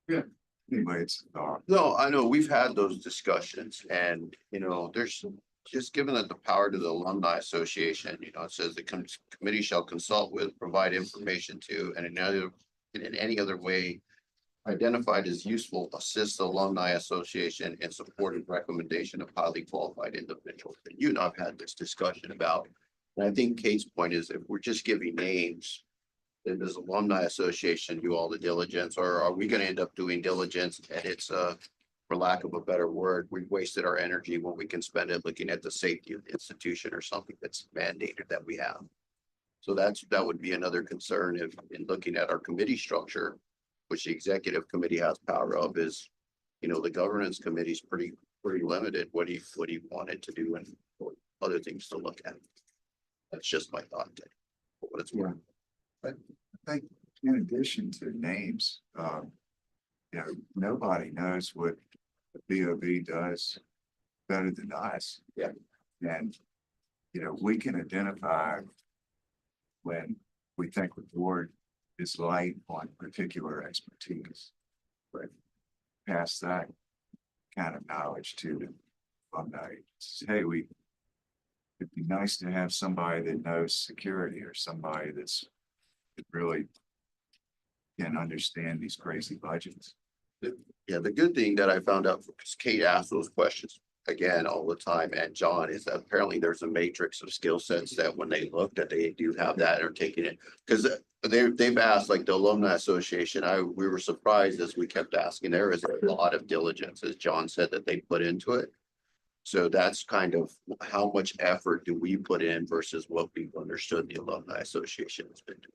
Yeah. Anyway, it's No, I know we've had those discussions, and there's just given that the power to the Alumni Association, it says the committee shall consult with, provide information to, and in any other way identified as useful, assist the Alumni Association in support and recommendation of highly qualified individuals. And you and I've had this discussion about, and I think Kate's point is, if we're just giving names, then does Alumni Association do all the diligence, or are we going to end up doing diligence and it's for lack of a better word, we've wasted our energy when we can spend it looking at the safety of the institution or something that's mandated that we have. So that would be another concern if in looking at our committee structure, which the executive committee has power of, is, the governance committee is pretty limited. What he wanted to do and other things to look at. That's just my thought. For what it's worth. But I think in addition to names, nobody knows what the VOB does better than us. Yeah. And, we can identify when we think the board is light on particular expertise. But pass that kind of knowledge to the alumni. Hey, it'd be nice to have somebody that knows security, or somebody that really can understand these crazy budgets. Yeah, the good thing that I found out, because Kate asked those questions again all the time, and John, is that apparently there's a matrix of skill sets that when they look that they do have that and are taking it. Because they've asked, like the Alumni Association, we were surprised as we kept asking, there is a lot of diligence, as John said, that they put into it. So that's kind of how much effort do we put in versus what we've understood the Alumni Association has been doing.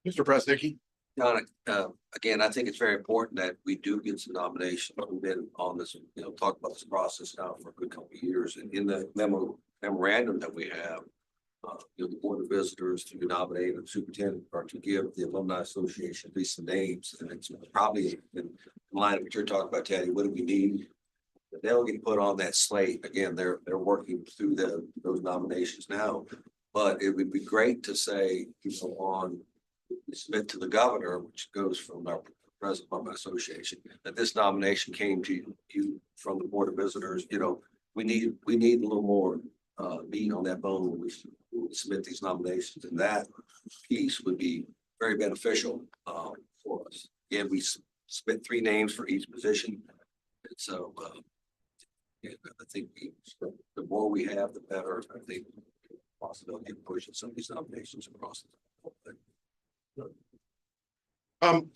Mr. Presnicky? John, again, I think it's very important that we do get some nominations. We've been on this, talk about this process now for a good couple of years. And in the memorandum that we have, the Board of Visitors to nominate a superintendent or to give the Alumni Association at least some names. And it's probably in line of what you're talking about, Teddy. What do we need? They'll get put on that slate. Again, they're working through those nominations now. But it would be great to say, submit to the governor, which goes from our president of my association, that this nomination came to you from the Board of Visitors. We need a little more meat on that bone when we submit these nominations, and that piece would be very beneficial for us. Again, we submit 3 names for each position, and so I think the more we have, the better. I think the possibility of pushing some of these nominations across the board.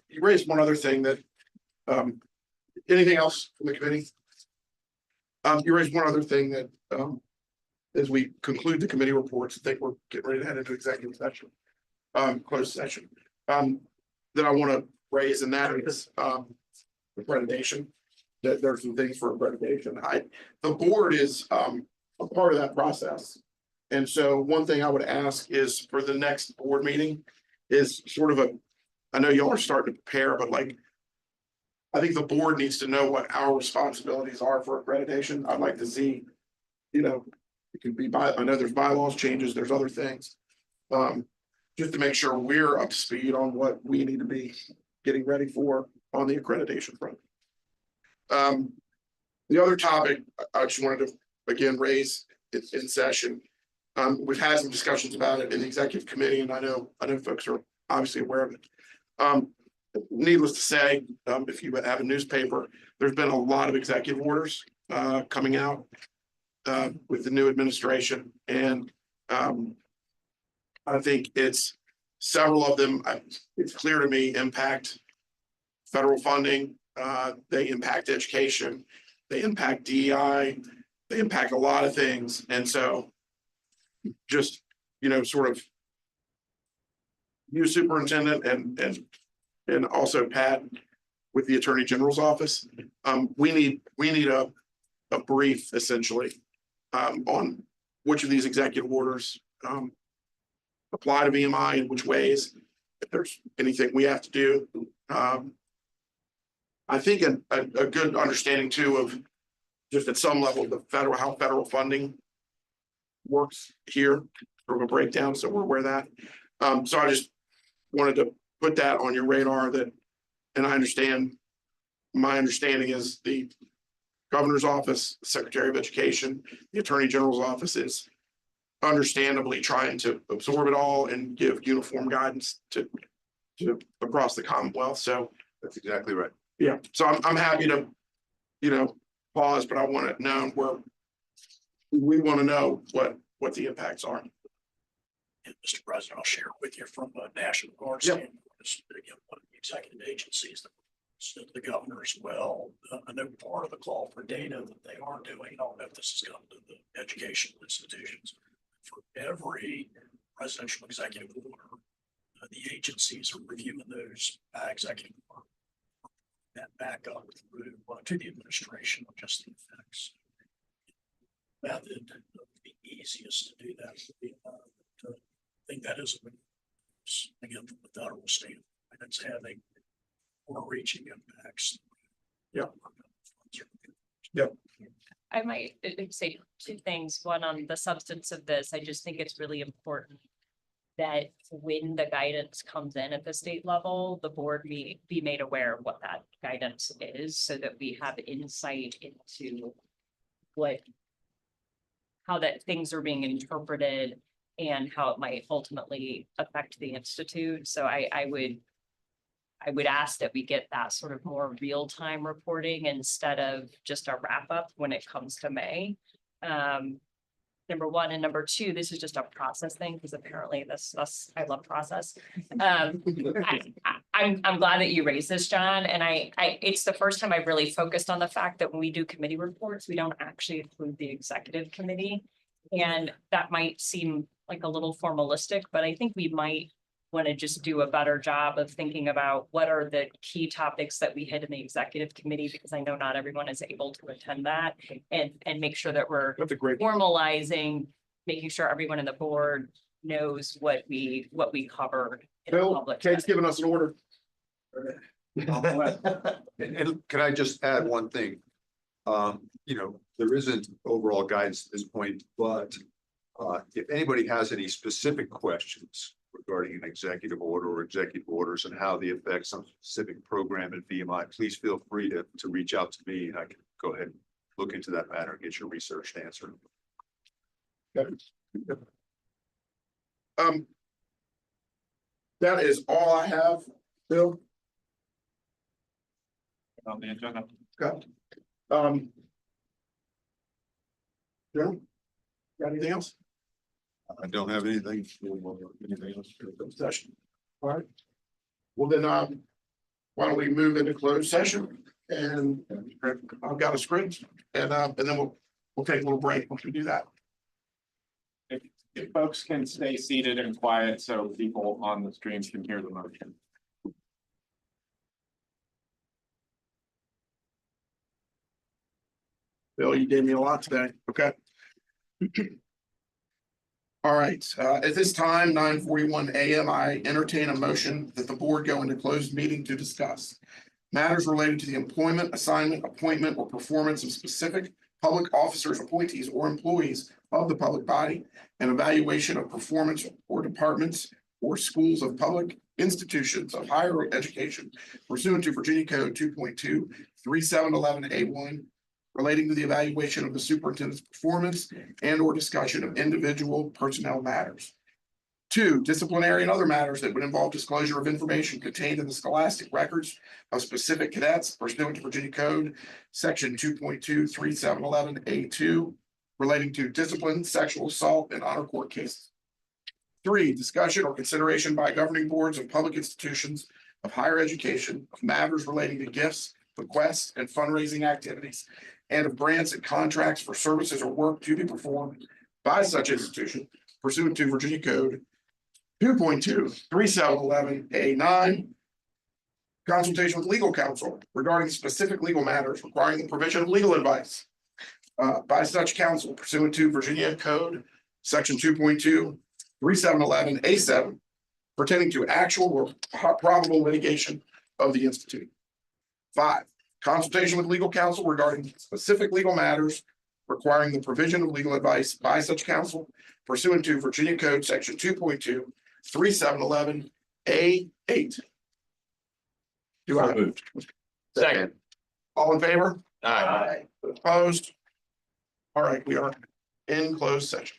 You raised one other thing that, anything else from the committee? You raised one other thing that, as we conclude the committee reports, I think we're getting ready to head into executive session, closed session, that I want to raise, and that is, accreditation. That there's some things for accreditation. The board is, a part of that process. And so one thing I would ask is for the next board meeting is sort of I know y'all are starting to prepare, but I think the board needs to know what our responsibilities are for accreditation. I'd like to see, it could be I know there's bylaws changes, there's other things. Just to make sure we're up to speed on what we need to be getting ready for on the accreditation front. The other topic I just wanted to again raise in session. We've had some discussions about it in the executive committee, and I know folks are obviously aware of it. Needless to say, if you have a newspaper, there's been a lot of executive orders coming out with the new administration, and I think it's several of them. It's clear to me impact federal funding. They impact education. They impact DEI. They impact a lot of things, and so just sort of you superintendent and also Pat with the Attorney General's office. We need a brief essentially on which of these executive orders apply to VMI in which ways, if there's anything we have to do. I think a good understanding too of just at some level how federal funding works here, sort of a breakdown, so we're aware of that. So I just wanted to put that on your radar and my understanding is the governor's office, Secretary of Education, the Attorney General's office is understandably trying to absorb it all and give uniform guidance to across the Commonwealth. So that's exactly right. Yeah, so I'm happy to, pause, but I want it known where we want to know what the impacts are. And Mr. President, I'll share with you from a National Guard Yep. standpoint, again, one of the executive agencies that sent the governor as well. I know part of the call for data that they are doing, I don't know if this has come to the educational institutions. For every presidential executive order, the agencies are reviewing those executive order that back up through to the administration of just the effects. Method of the easiest to do that would be I think that is again from the federal standpoint, it's having far-reaching impacts. Yep. Yep. I might say 2 things. One, on the substance of this, I just think it's really important that when the guidance comes in at the state level, the board be made aware of what that guidance is so that we have insight into how that things are being interpreted and how it might ultimately affect the institute. So I would I would ask that we get that sort of more real-time reporting instead of just a wrap-up when it comes to May. Number one, and number two, this is just a process thing, because apparently I love process. I'm glad that you raised this, John, and it's the first time I've really focused on the fact that when we do committee reports, we don't actually include the executive committee. And that might seem like a little formalistic, but I think we might want to just do a better job of thinking about what are the key topics that we hit in the executive committee, because I know not everyone is able to attend that, and make sure that we're formalizing, making sure everyone in the board knows what we covered in the Bill, public. Kate's giving us an order. And can I just add one thing? There isn't overall guidance at this point, but if anybody has any specific questions regarding an executive order or executive orders and how they affect some specific program at VMI, please feel free to reach out to me, and I can go ahead and look into that matter and get your research answered. That is all I have, Bill. On the agenda. Got. Joe, got anything else? I don't have anything else. Session. All right. Well, then, why don't we move into closed session? And I've got a script, and then we'll take a little break once we do that. If folks can stay seated and quiet so people on the streams can hear the motion. Bill, you gave me a lot today. Okay. All right, at this time, 9:41 a.m., I entertain a motion that the board go into closed meeting to discuss matters related to the employment, assignment, appointment, or performance of specific public officers, appointees, or employees of the public body, and evaluation of performance or departments or schools of public institutions of higher education pursuant to Virginia Code 2.2 3711A1, relating to the evaluation of the superintendent's performance and or discussion of individual personnel matters. 2, disciplinary and other matters that would involve disclosure of information contained in the scholastic records of specific cadets pursuant to Virginia Code, section 2.2 3711A2, relating to discipline, sexual assault, and honor court cases. 3, discussion or consideration by governing boards of public institutions of higher education of matters relating to gifts, bequests, and fundraising activities, and of grants and contracts for services or work to be performed by such institution pursuant to Virginia Code 2.2 3711A9. Consultation with legal counsel regarding specific legal matters requiring the provision of legal advice by such counsel pursuant to Virginia Code section 2.2 3711A7, pertaining to actual or probable litigation of the institute. 5, consultation with legal counsel regarding specific legal matters requiring the provision of legal advice by such counsel pursuant to Virginia Code section 2.2 3711A8. Do I move? Second. All in favor? Aye. Opposed? All right, we are in closed session.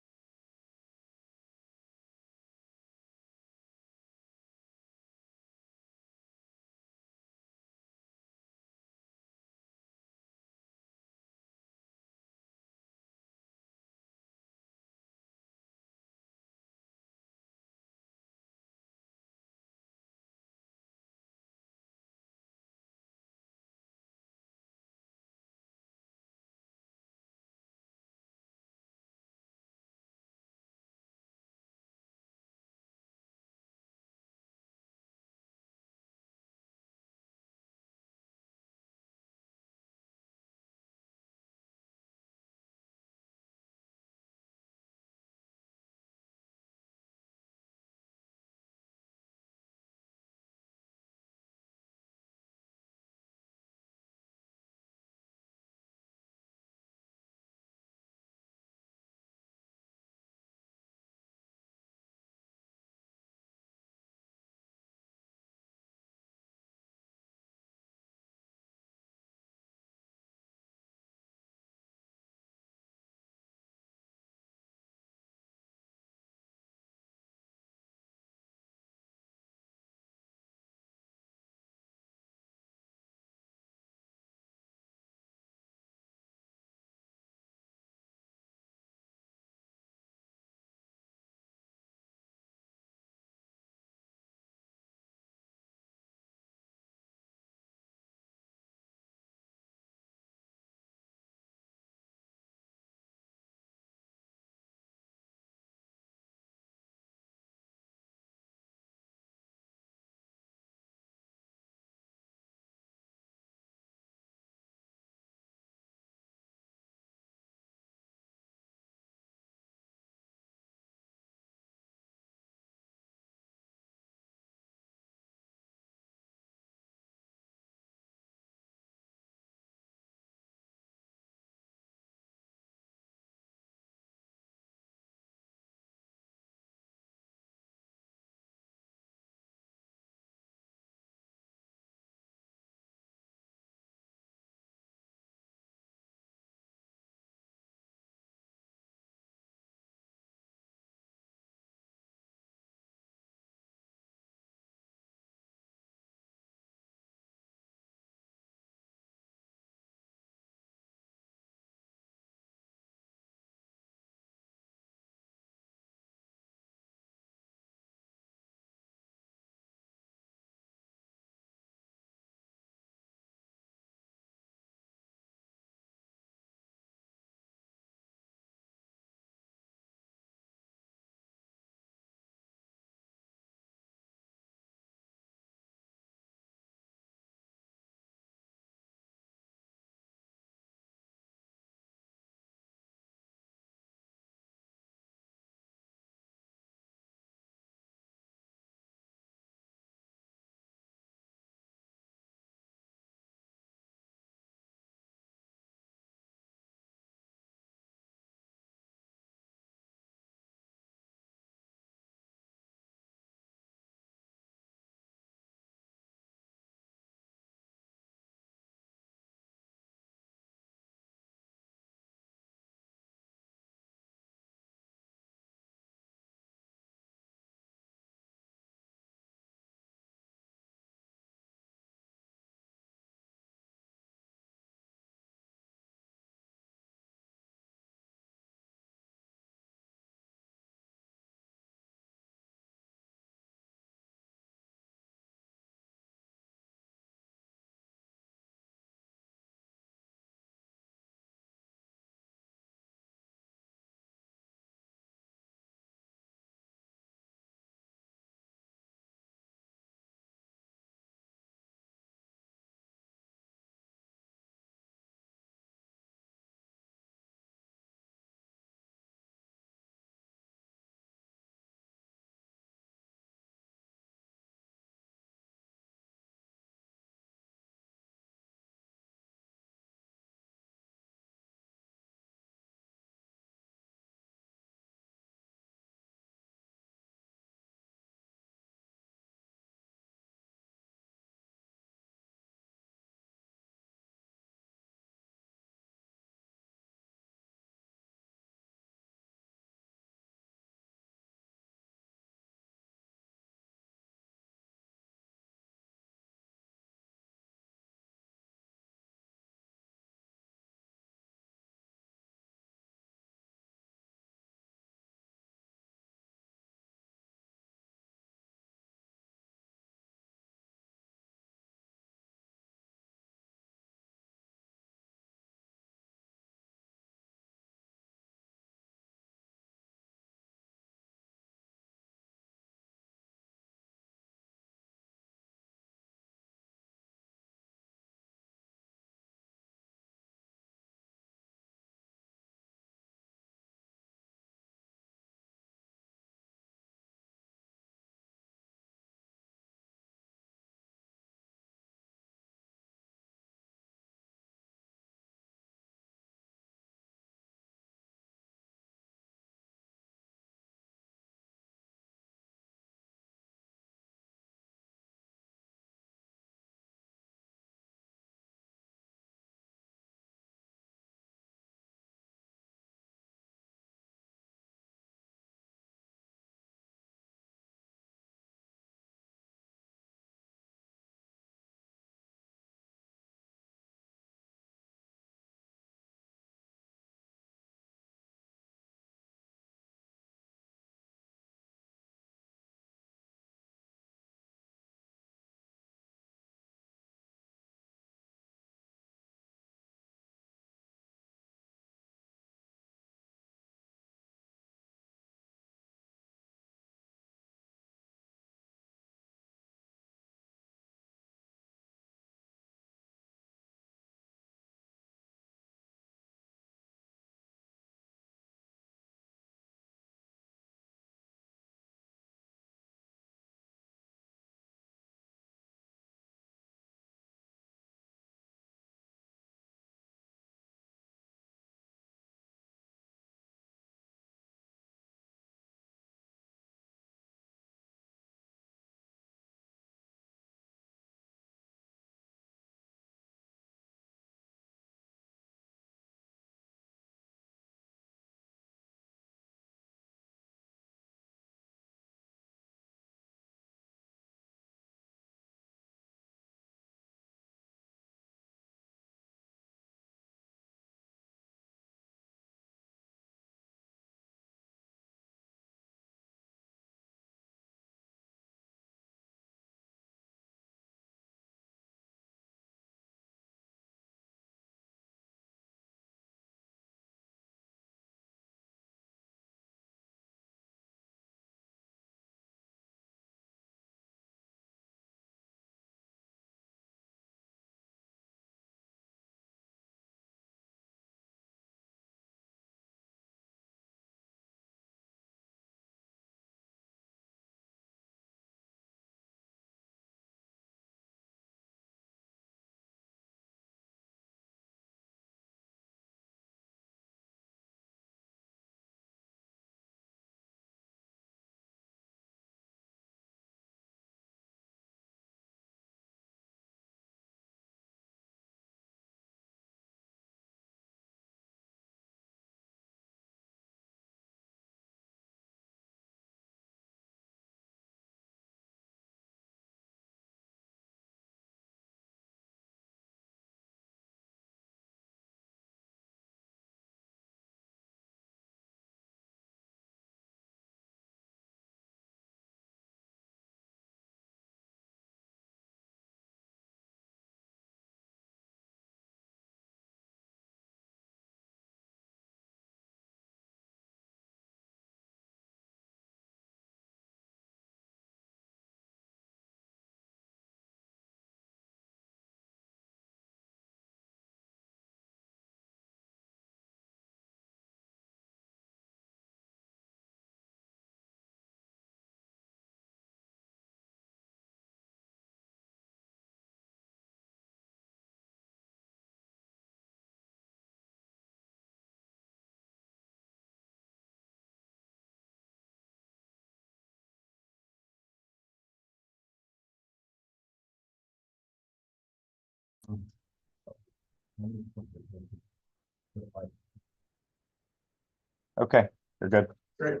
Okay, you're good. Great.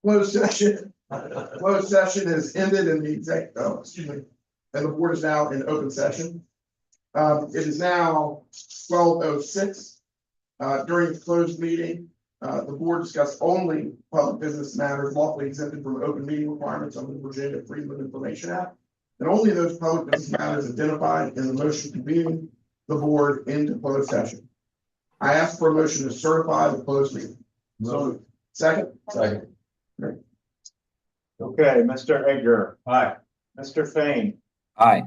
Closed session. Closed session is ended in the and the board is now in open session. It is now 12:06. During the closed meeting, the board discussed only public business matters lawfully exempted from open meeting requirements under the Virginia Freedom of Information Act. And only those public business matters identified in the motion convening the board into closed session. I ask for a motion to certify the closed meeting. So, second? Okay, Mr. Edgar. Aye. Mr. Fain. Aye.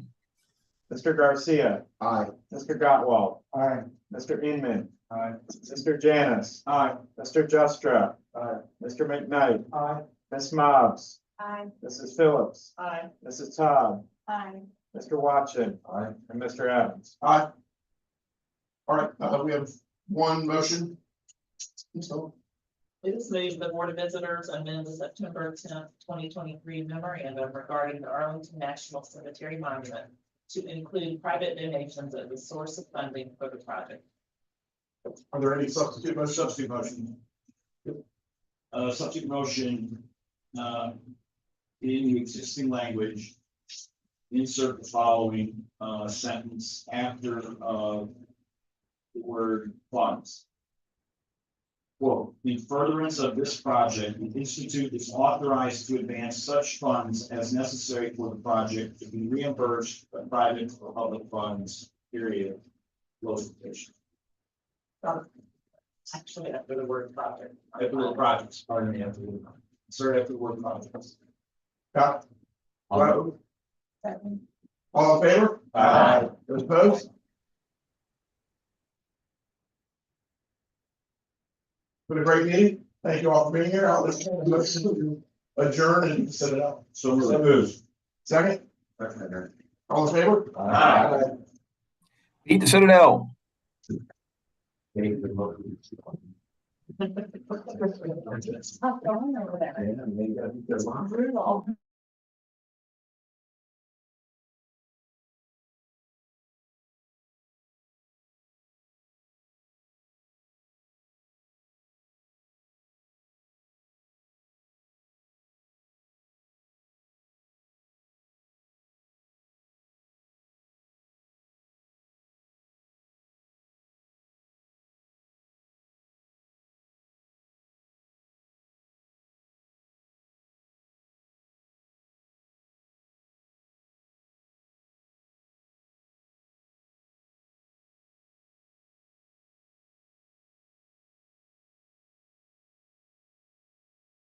Mr. Garcia. Aye. Mr. Gottwald. Aye. Mr. Inman. Aye. Mr. Janice. Aye. Mr. Justra. Aye. Mr. McKnight. Aye. Ms. Mobbs. Aye. Mrs. Phillips. Aye. Mrs. Todd. Aye. Mr. Watson. Aye. And Mr. Evans. Aye. All right, we have one motion. So, Please move the Board of Visitors amend the September 10th, 2023 memorandum regarding the Arlington National Cemetery Monument to include private donations as a source of funding for the project. are there any substitute motions? Substitute motion. Subject motion, in the existing language, insert the following, sentence after, the word funds. Quote, in furtherance of this project, the institute is authorized to advance such funds as necessary for the project to be reimbursed by private or public funds, period. Close quotation. Actually, after the word project. After the word projects, pardon me, after the word project. Insert after the word projects. Got it? All in favor? Aye. Those opposed? Been a great meeting. Thank you all for being here. I'll listen to the motion to adjourn and set it up. So moved. Second? All in favor? Aye. Eat the Citadel. Oh, I don't know that.